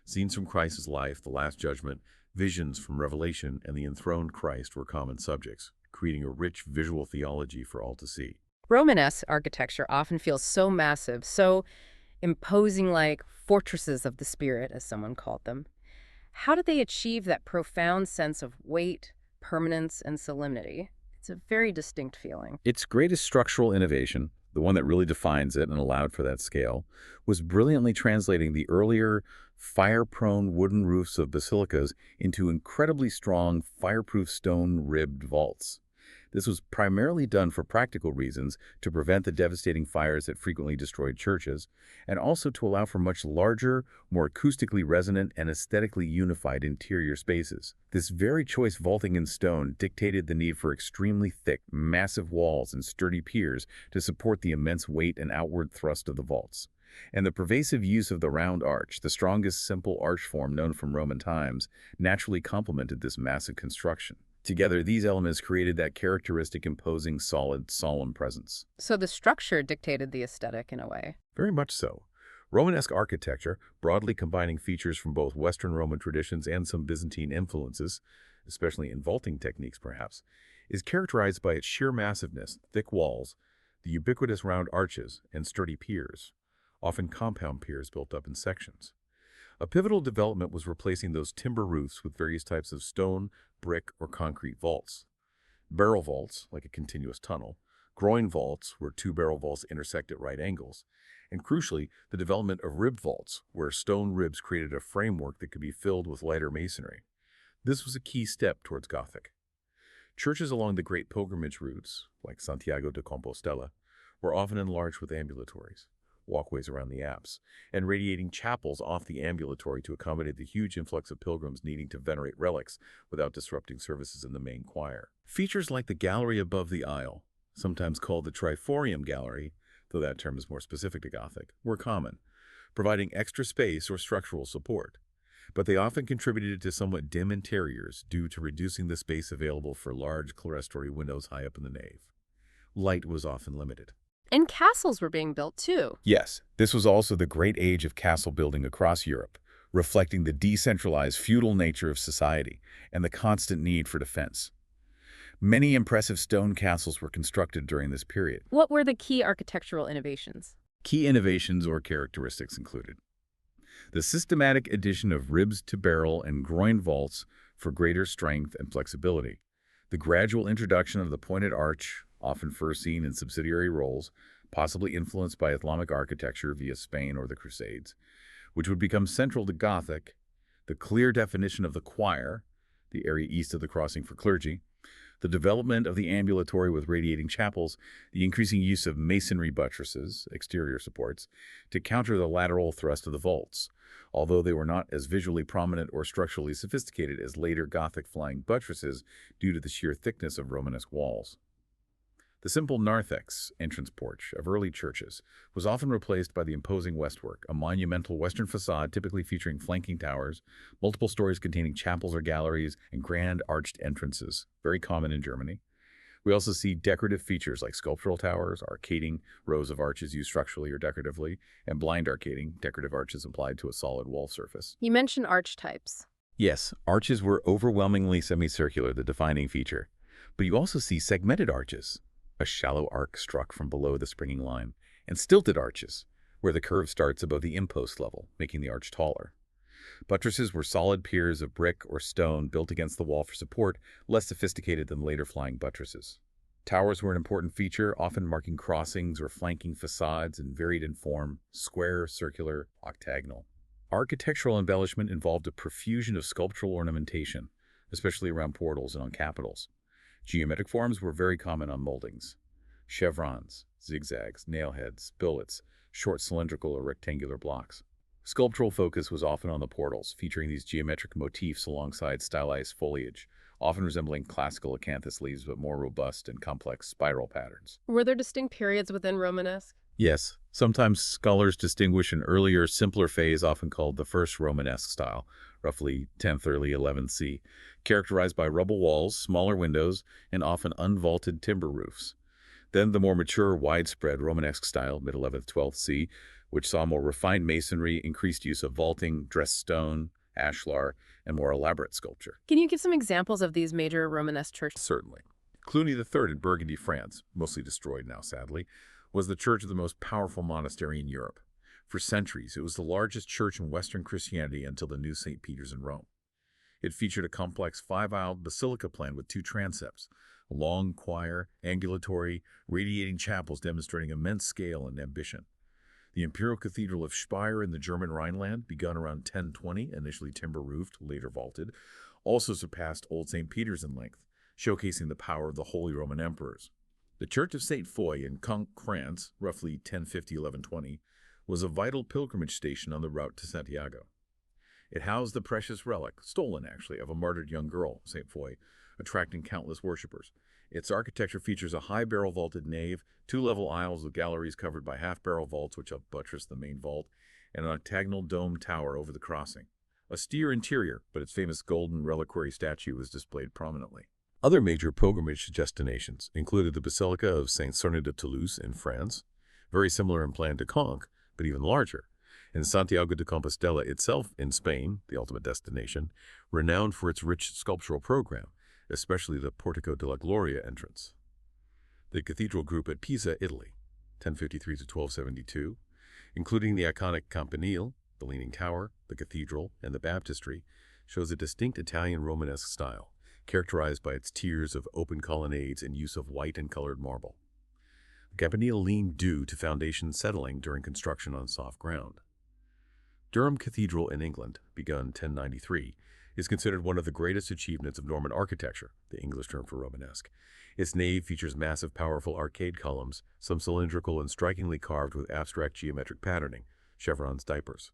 Scenes from Christ's life, the Last Judgment, visions from Revelation, and the enthroned Christ were common subjects, creating a rich visual theology for all to see. Romanesque architecture often feels so massive, so imposing, like fortresses of the spirit, as someone called them. How did they achieve that profound sense of weight, permanence, and solemnity? It's a very distinct feeling. Its greatest structural innovation, the one that really defines it and allowed for that scale, was brilliantly translating the earlier fire-prone wooden roofs of basilicas into incredibly strong, fireproof stone-ribbed vaults. This was primarily done for practical reasons to prevent the devastating fires that frequently destroyed churches, and also to allow for much larger, more acoustically resonant and aesthetically unified interior spaces. This very choice vaulting in stone dictated the need for extremely thick, massive walls and sturdy piers to support the immense weight and outward thrust of the vaults. And the pervasive use of the round arch, the strongest simple arch form known from Roman times, naturally complemented this massive construction. Together, these elements created that characteristic, imposing, solid, solemn presence. So the structure dictated the aesthetic in a way. Very much so. Romanesque architecture, broadly combining features from both Western Roman traditions and some Byzantine influences, especially in vaulting techniques perhaps, is characterized by its sheer massiveness, thick walls, the ubiquitous round arches, and sturdy piers, often compound piers built up in sections. A pivotal development was replacing those timber roofs with various types of stone, brick, or concrete vaults. Barrel vaults, like a continuous tunnel, groin vaults, where two barrel vaults intersect at right angles, and crucially, the development of ribbed vaults, where stone ribs created a framework that could be filled with lighter masonry. This was a key step towards Gothic. Churches along the great pilgrimage routes, like Santiago de Compostela, were often enlarged with ambulatories, walkways around the apse, and radiating chapels off the ambulatory to accommodate the huge influx of pilgrims needing to venerate relics without disrupting services in the main choir. Features like the gallery above the aisle, sometimes called the triforium gallery, though that term is more specific to Gothic, were common, providing extra space or structural support. But they often contributed to somewhat dim interiors due to reducing the space available for large clerestory windows high up in the nave. Light was often limited. And castles were being built too. Yes, this was also the great age of castle building across Europe, reflecting the decentralized feudal nature of society and the constant need for defense. Many impressive stone castles were constructed during this period. What were the key architectural innovations? Key innovations or characteristics included the systematic addition of ribs to barrel and groin vaults for greater strength and flexibility, the gradual introduction of the pointed arch, often first seen in subsidiary roles, possibly influenced by Islamic architecture via Spain or the Crusades, which would become central to Gothic, the clear definition of the choir, the area east of the crossing for clergy, the development of the ambulatory with radiating chapels, the increasing use of masonry buttresses, exterior supports, to counter the lateral thrust of the vaults, although they were not as visually prominent or structurally sophisticated as later Gothic flying buttresses due to the sheer thickness of Romanesque walls. The simple narthex entrance porch of early churches was often replaced by the imposing westwork, a monumental western facade typically featuring flanking towers, multiple stories containing chapels or galleries, and grand arched entrances, very common in Germany. We also see decorative features like sculptural towers, arcading, rows of arches used structurally or decoratively, and blind arcading, decorative arches applied to a solid wall surface. You mentioned arch types. Yes, arches were overwhelmingly semicircular, the defining feature. But you also see segmented arches, a shallow arc struck from below the springing line, and stilted arches, where the curve starts above the impost level, making the arch taller. Buttresses were solid piers of brick or stone built against the wall for support, less sophisticated than later flying buttresses. Towers were an important feature, often marking crossings or flanking facades and varied in form, square, circular, octagonal. Architectural embellishment involved a profusion of sculptural ornamentation, especially around portals and on capitals. Geometric forms were very common on moldings. Chevrons, zigzags, nailheads, billets, short cylindrical or rectangular blocks. Sculptural focus was often on the portals, featuring these geometric motifs alongside stylized foliage, often resembling classical acanthus leaves but more robust and complex spiral patterns. Were there distinct periods within Romanesque? Yes, sometimes scholars distinguish an earlier, simpler phase often called the First Romanesque style, roughly 10th, early 11th C, characterized by rubble walls, smaller windows, and often unvaulted timber roofs. Then the more mature, widespread Romanesque style, mid-11th, 12th C, which saw more refined masonry, increased use of vaulting, dressed stone, ashlar, and more elaborate sculpture. Can you give some examples of these major Romanesque churches? Certainly. Cluny III in Burgundy, France, mostly destroyed now sadly, was the church of the most powerful monastery in Europe. For centuries, it was the largest church in Western Christianity until the new St. Peter's in Rome. It featured a complex five-aisled basilica plan with two transepts, A long choir, ambulatory, radiating chapels demonstrating immense scale and ambition. The Imperial Cathedral of Speyer in the German Rhineland, begun around 1020, initially timber-roofed, later vaulted, also surpassed Old St. Peter's in length, showcasing the power of the Holy Roman Emperors. The Church of St. Foy in Conques, France, roughly 1050-1120, was a vital pilgrimage station on the route to Santiago. It housed the precious relic, stolen actually, of a martyred young girl, St. Foy, attracting countless worshippers. Its architecture features a high barrel-vaulted nave, two-level aisles with galleries covered by half-barrel vaults which buttress the main vault, and an octagonal domed tower over the crossing. Austere interior, but its famous golden reliquary statue was displayed prominently. Other major pilgrimage destinations included the Basilica of Saint Sernin de Toulouse in France, very similar in plan to Conques, but even larger, and Santiago de Compostela itself in Spain, the ultimate destination, renowned for its rich sculptural program, especially the Portico de la Gloria entrance. The cathedral group at Pisa, Italy, 1053 to 1272, including the iconic campanile, the leaning tower, the cathedral, and the baptistry, shows a distinct Italian Romanesque style, characterized by its tiers of open colonnades and use of white and colored marble. The campanile leaned due to foundation settling during construction on soft ground. Durham Cathedral in England, begun 1093, is considered one of the greatest achievements of Norman architecture, the English term for Romanesque. Its nave features massive, powerful arcade columns, some cylindrical and strikingly carved with abstract geometric patterning, chevrons diapers.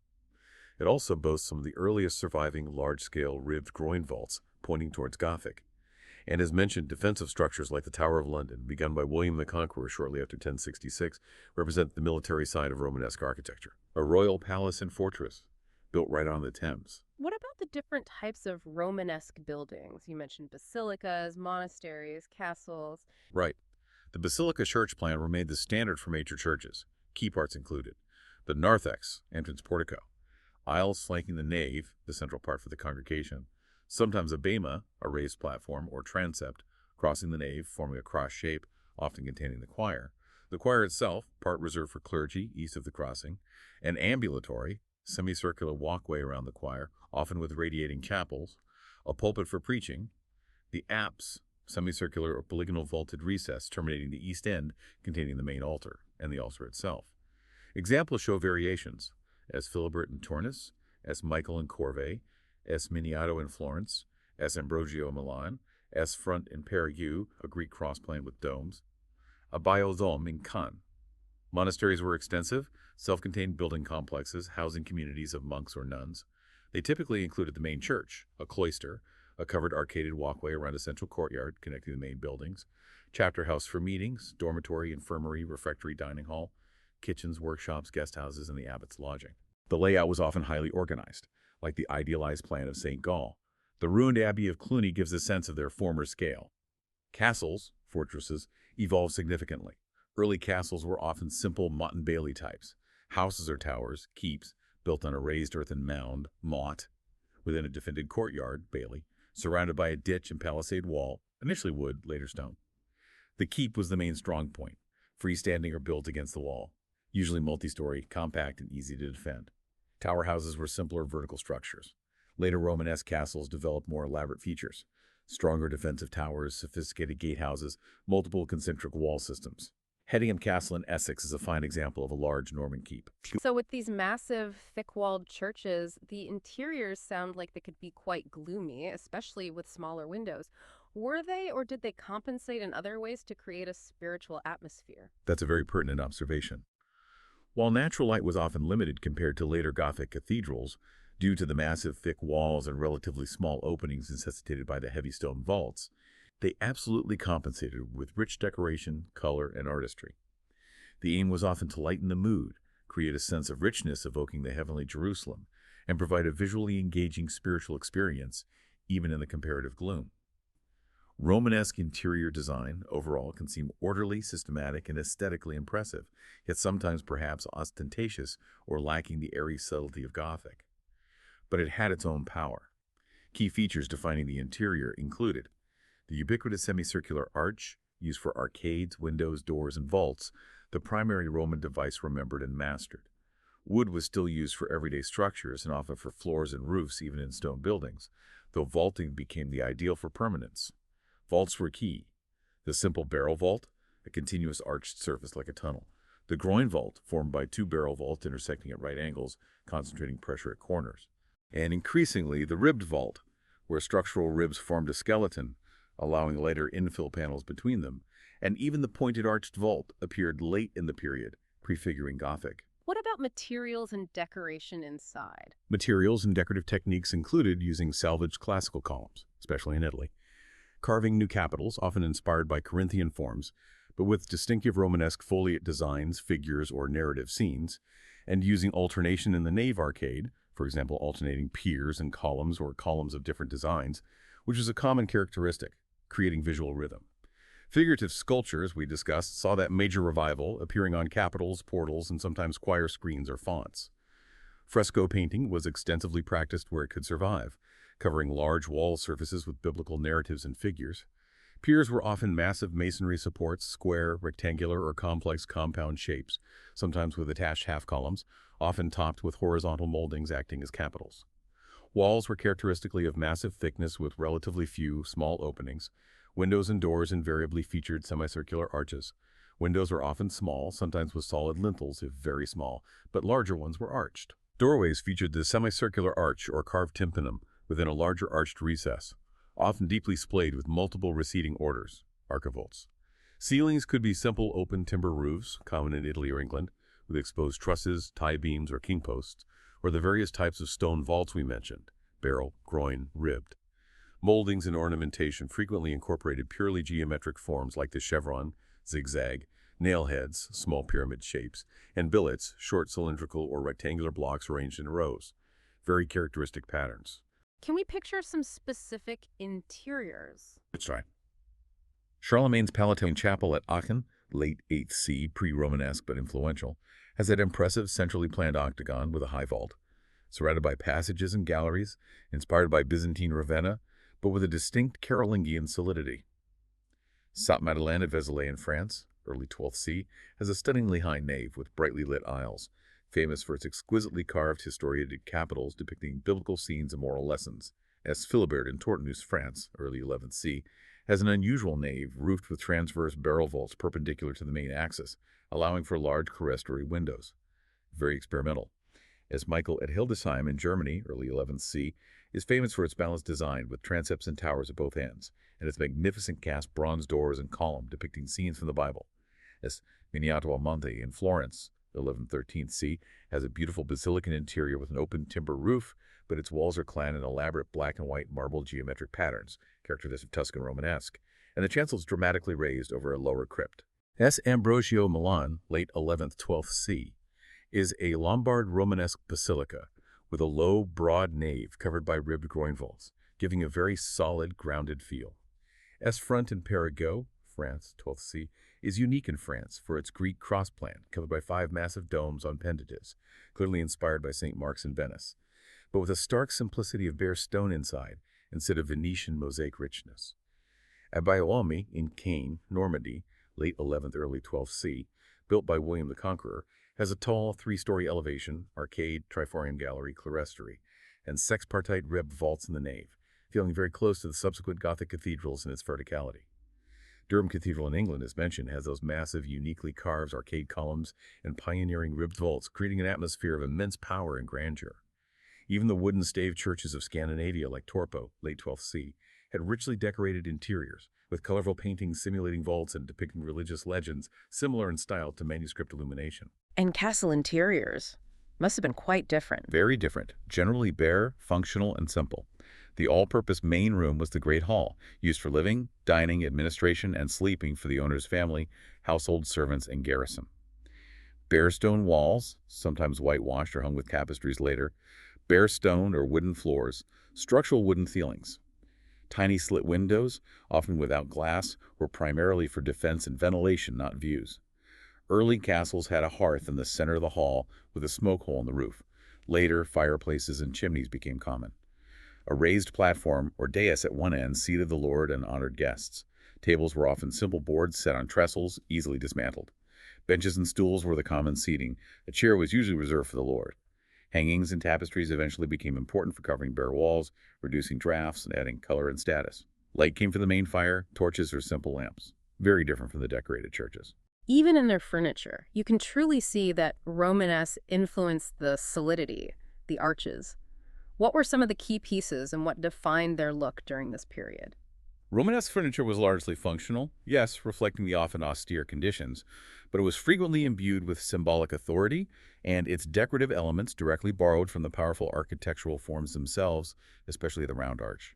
It also boasts some of the earliest surviving large-scale ribbed groin vaults pointing towards Gothic, and as mentioned, defensive structures like the Tower of London, begun by William the Conqueror shortly after 1066, represent the military side of Romanesque architecture. A royal palace and fortress, built right on the Thames. What about the different types of Romanesque buildings? You mentioned basilicas, monasteries, castles. Right. The basilica church plan remained the standard for major churches, key parts included the narthex, entrance portico, aisles flanking the nave, the central part for the congregation, sometimes a bema, a raised platform, or transept, crossing the nave, forming a cross shape, often containing the choir itself, part reserved for clergy, east of the crossing, an ambulatory, semicircular walkway around the choir, often with radiating chapels, a pulpit for preaching, the apse, semicircular or polygonal vaulted recess terminating the east end containing the main altar, and the altar itself. Examples show variations, as Philibert in Tournus, as Michael in Corvey, as Miniato in Florence, as Ambrogio in Milan, as Front in Périgueux, a Greek cross plan with domes, a biodome in Cannes. Monasteries were extensive, self-contained building complexes housing communities of monks or nuns. They typically included the main church, a cloister, a covered arcaded walkway around a central courtyard connecting the main buildings, chapter house for meetings, dormitory, infirmary, refectory, dining hall, kitchens, workshops, guest houses, and the abbot's lodging. The layout was often highly organized, like the idealized plan of St. Gall. The ruined abbey of Cluny gives a sense of their former scale. Castles, fortresses, evolved significantly. Early castles were often simple motte and bailey types, houses or towers, keeps, built on a raised earthen mound, motte, within a defended courtyard, bailey, surrounded by a ditch and palisade wall, initially wood, later stone. The keep was the main strong point, freestanding or built against the wall, usually multi-story, compact, and easy to defend. Tower houses were simpler vertical structures. Later Romanesque castles developed more elaborate features, stronger defensive towers, sophisticated gatehouses, multiple concentric wall systems. Hedingham Castle in Essex is a fine example of a large Norman keep. So with these massive, thick-walled churches, the interiors sound like they could be quite gloomy, especially with smaller windows. Were they, or did they compensate in other ways to create a spiritual atmosphere? That's a very pertinent observation. While natural light was often limited compared to later Gothic cathedrals, due to the massive thick walls and relatively small openings necessitated by the heavy stone vaults, they absolutely compensated with rich decoration, color, and artistry. The aim was often to lighten the mood, create a sense of richness evoking the heavenly Jerusalem, and provide a visually engaging spiritual experience, even in the comparative gloom. Romanesque interior design, overall, can seem orderly, systematic, and aesthetically impressive, yet sometimes perhaps ostentatious or lacking the airy subtlety of Gothic. But it had its own power. Key features defining the interior included the ubiquitous semicircular arch, used for arcades, windows, doors, and vaults, the primary Roman device remembered and mastered. Wood was still used for everyday structures and often for floors and roofs, even in stone buildings, though vaulting became the ideal for permanence. Vaults were key. The simple barrel vault, a continuous arched surface like a tunnel. The groin vault, formed by two barrel vaults intersecting at right angles, concentrating pressure at corners. And increasingly, the ribbed vault, where structural ribs formed a skeleton, allowing later infill panels between them. And even the pointed arched vault appeared late in the period, prefiguring Gothic. What about materials and decoration inside? Materials and decorative techniques included using salvaged classical columns, especially in Italy, carving new capitals, often inspired by Corinthian forms, but with distinctive Romanesque foliate designs, figures, or narrative scenes, and using alternation in the nave arcade, for example, alternating piers and columns or columns of different designs, which is a common characteristic, creating visual rhythm. Figurative sculpture, as we discussed, saw that major revival, appearing on capitals, portals, and sometimes choir screens or fonts. Fresco painting was extensively practiced where it could survive, covering large wall surfaces with biblical narratives and figures. Piers were often massive masonry supports, square, rectangular, or complex compound shapes, sometimes with attached half-columns, often topped with horizontal moldings acting as capitals. Walls were characteristically of massive thickness with relatively few, small openings. Windows and doors invariably featured semicircular arches. Windows were often small, sometimes with solid lintels if very small, but larger ones were arched. Doorways featured the semicircular arch or carved tympanum within a larger arched recess, often deeply splayed with multiple receding orders, archivolts. Ceilings could be simple open timber roofs, common in Italy or England, with exposed trusses, tie beams, or king posts, or the various types of stone vaults we mentioned, barrel, groin, ribbed. Moldings and ornamentation frequently incorporated purely geometric forms like the chevron, zigzag, nail heads, small pyramid shapes, and billets, short cylindrical or rectangular blocks arranged in rows. Very characteristic patterns. Can we picture some specific interiors? That's right. Charlemagne's Palatine Chapel at Aachen, late 8th C, pre-Romanesque but influential, has that impressive centrally planned octagon with a high vault, surrounded by passages and galleries, inspired by Byzantine Ravenna, but with a distinct Carolingian solidity. Sainte-Madeleine at Vézelay in France, early 12th C, has a stunningly high nave with brightly lit aisles, famous for its exquisitely carved historiated capitals depicting biblical scenes and moral lessons. S. Philibert in Tortenus, France, early 11th C, has an unusual nave roofed with transverse barrel vaults perpendicular to the main axis, allowing for large clerestory windows. Very experimental. S. Michael at Hildesheim in Germany, early 11th C, is famous for its balanced design with transepts and towers at both ends, and its magnificent cast bronze doors and column depicting scenes from the Bible. S. Miniato al Monte in Florence, 1113th C, has a beautiful basilican interior with an open timber roof, but its walls are clad in elaborate black and white marble geometric patterns, characteristic of Tuscan Romanesque, and the chancel is dramatically raised over a lower crypt. S. Ambrogio Milan, late 11th-12th C, is a Lombard Romanesque basilica with a low, broad nave covered by ribbed groin vaults, giving a very solid, grounded feel. S. Front in Périgueux, France, 12th C, is unique in France for its Greek cross plan, covered by 5 massive domes on pendatives, clearly inspired by St. Mark's in Venice, but with a stark simplicity of bare stone inside instead of Venetian mosaic richness. At Bayolmi in Caen, Normandy, late 11th, early 12th C, built by William the Conqueror, has a tall 3-story elevation, arcade, triforium gallery, clerestory, and sexpartite ribbed vaults in the nave, feeling very close to the subsequent Gothic cathedrals in its verticality. Durham Cathedral in England, as mentioned, has those massive, uniquely carved arcade columns and pioneering ribbed vaults, creating an atmosphere of immense power and grandeur. Even the wooden stave churches of Scandinavia, like Torpo, late 12th C, had richly decorated interiors, with colorful paintings simulating vaults and depicting religious legends similar in style to manuscript illumination. And castle interiors must have been quite different. Very different, generally bare, functional, and simple. The all-purpose main room was the Great Hall, used for living, dining, administration, and sleeping for the owner's family, household servants, and garrison. Bare stone walls, sometimes whitewashed or hung with tapestries later, bare stone or wooden floors, structural wooden ceilings. Tiny slit windows, often without glass, were primarily for defense and ventilation, not views. Early castles had a hearth in the center of the hall with a smoke hole in the roof. Later, fireplaces and chimneys became common. A raised platform or dais at one end seated the lord and honored guests. Tables were often simple boards set on trestles, easily dismantled. Benches and stools were the common seating. A chair was usually reserved for the lord. Hangings and tapestries eventually became important for covering bare walls, reducing drafts, and adding color and status. Light came from the main fire, torches or simple lamps. very different from the decorated churches. Even in their furniture, you can truly see that Romanesque influenced the solidity, the arches. What were some of the key pieces and what defined their look during this period? Romanesque furniture was largely functional, yes, reflecting the often austere conditions, but it was frequently imbued with symbolic authority, and its decorative elements directly borrowed from the powerful architectural forms themselves, especially the round arch.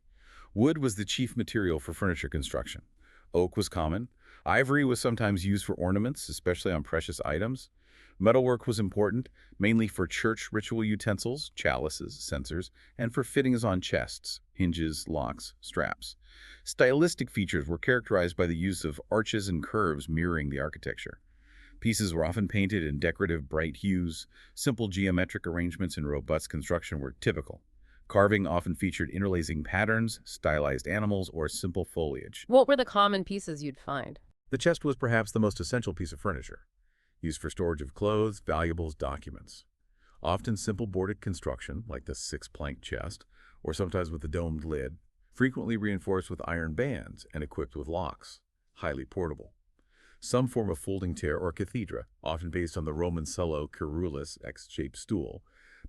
Wood was the chief material for furniture construction. Oak was common. Ivory was sometimes used for ornaments, especially on precious items. Metalwork was important, mainly for church ritual utensils, chalices, censers, and for fittings on chests, hinges, locks, straps. Stylistic features were characterized by the use of arches and curves mirroring the architecture. Pieces were often painted in decorative, bright hues. Simple geometric arrangements and robust construction were typical. Carving often featured interlacing patterns, stylized animals, or simple foliage. What were the common pieces you'd find? The chest was perhaps the most essential piece of furniture, used for storage of clothes, valuables, documents. Often simple boarded construction, like the six-plank chest, or sometimes with a domed lid, frequently reinforced with iron bands and equipped with locks, highly portable. Some form of folding chair or cathedra, often based on the Roman solo curulus X-shaped stool,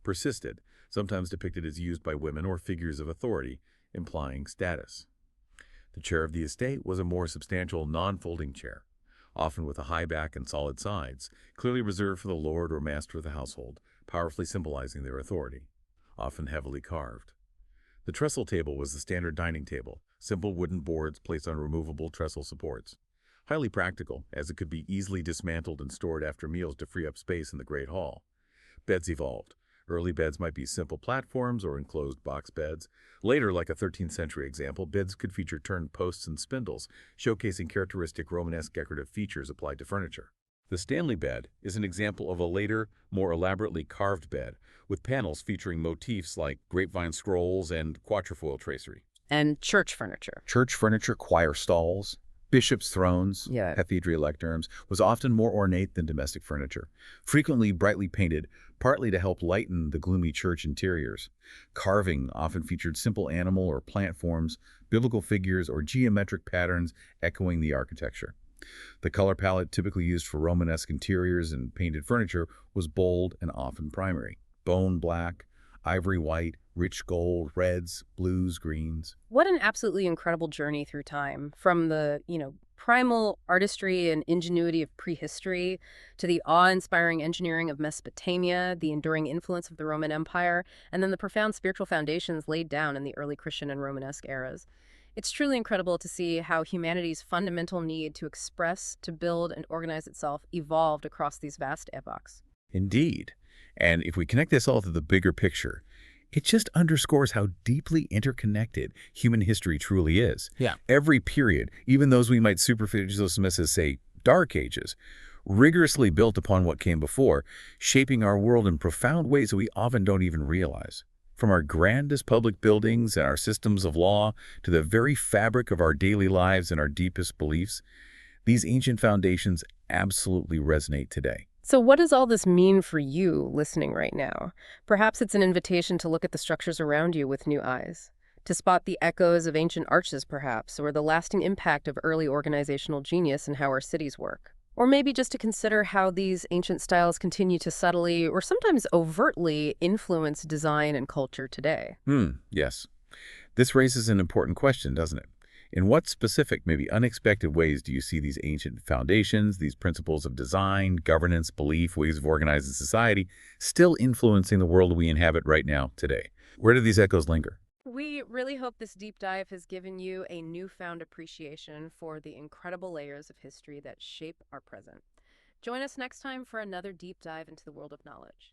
persisted, sometimes depicted as used by women or figures of authority, implying status. The chair of the estate was a more substantial non-folding chair, often with a high back and solid sides, clearly reserved for the lord or master of the household, powerfully symbolizing their authority, often heavily carved. The trestle table was the standard dining table, simple wooden boards placed on removable trestle supports. Highly practical, as it could be easily dismantled and stored after meals to free up space in the Great Hall. Beds evolved. Early beds might be simple platforms or enclosed box beds. Later, like a 13th century example, beds could feature turned posts and spindles, showcasing characteristic Romanesque decorative features applied to furniture. The Stanley bed is an example of a later, more elaborately carved bed, with panels featuring motifs like grapevine scrolls and quatrefoil tracery. And church furniture. Church furniture, choir stalls, bishops' thrones, Yeah. cathedral lecterns, was often more ornate than domestic furniture, frequently brightly painted, partly to help lighten the gloomy church interiors. Carving often featured simple animal or plant forms, biblical figures, or geometric patterns echoing the architecture. The color palette typically used for Romanesque interiors and painted furniture was bold and often primary. Bone black, ivory white, rich gold, reds, blues, greens. What an absolutely incredible journey through time, from the, primal artistry and ingenuity of prehistory to the awe-inspiring engineering of Mesopotamia, the enduring influence of the Roman Empire, and then the profound spiritual foundations laid down in the early Christian and Romanesque eras. It's truly incredible to see how humanity's fundamental need to express, to build, and organize itself evolved across these vast epochs. Indeed. And if we connect this all to the bigger picture, it just underscores how deeply interconnected human history truly is. Yeah. Every period, even those we might superficially dismiss as, say, dark ages, rigorously built upon what came before, shaping our world in profound ways that we often don't even realize. From our grandest public buildings and our systems of law to the very fabric of our daily lives and our deepest beliefs, these ancient foundations absolutely resonate today. So what does all this mean for you listening right now? Perhaps it's an invitation to look at the structures around you with new eyes, to spot the echoes of ancient arches perhaps, or the lasting impact of early organizational genius in how our cities work. Or maybe just to consider how these ancient styles continue to subtly or sometimes overtly influence design and culture today. Yes. This raises an important question, doesn't it? In what specific, maybe unexpected ways do you see these ancient foundations, these principles of design, governance, belief, ways of organizing society, still influencing the world we inhabit right now, today? Where do these echoes linger? We really hope this deep dive has given you a newfound appreciation for the incredible layers of history that shape our present. Join us next time for another deep dive into the world of knowledge.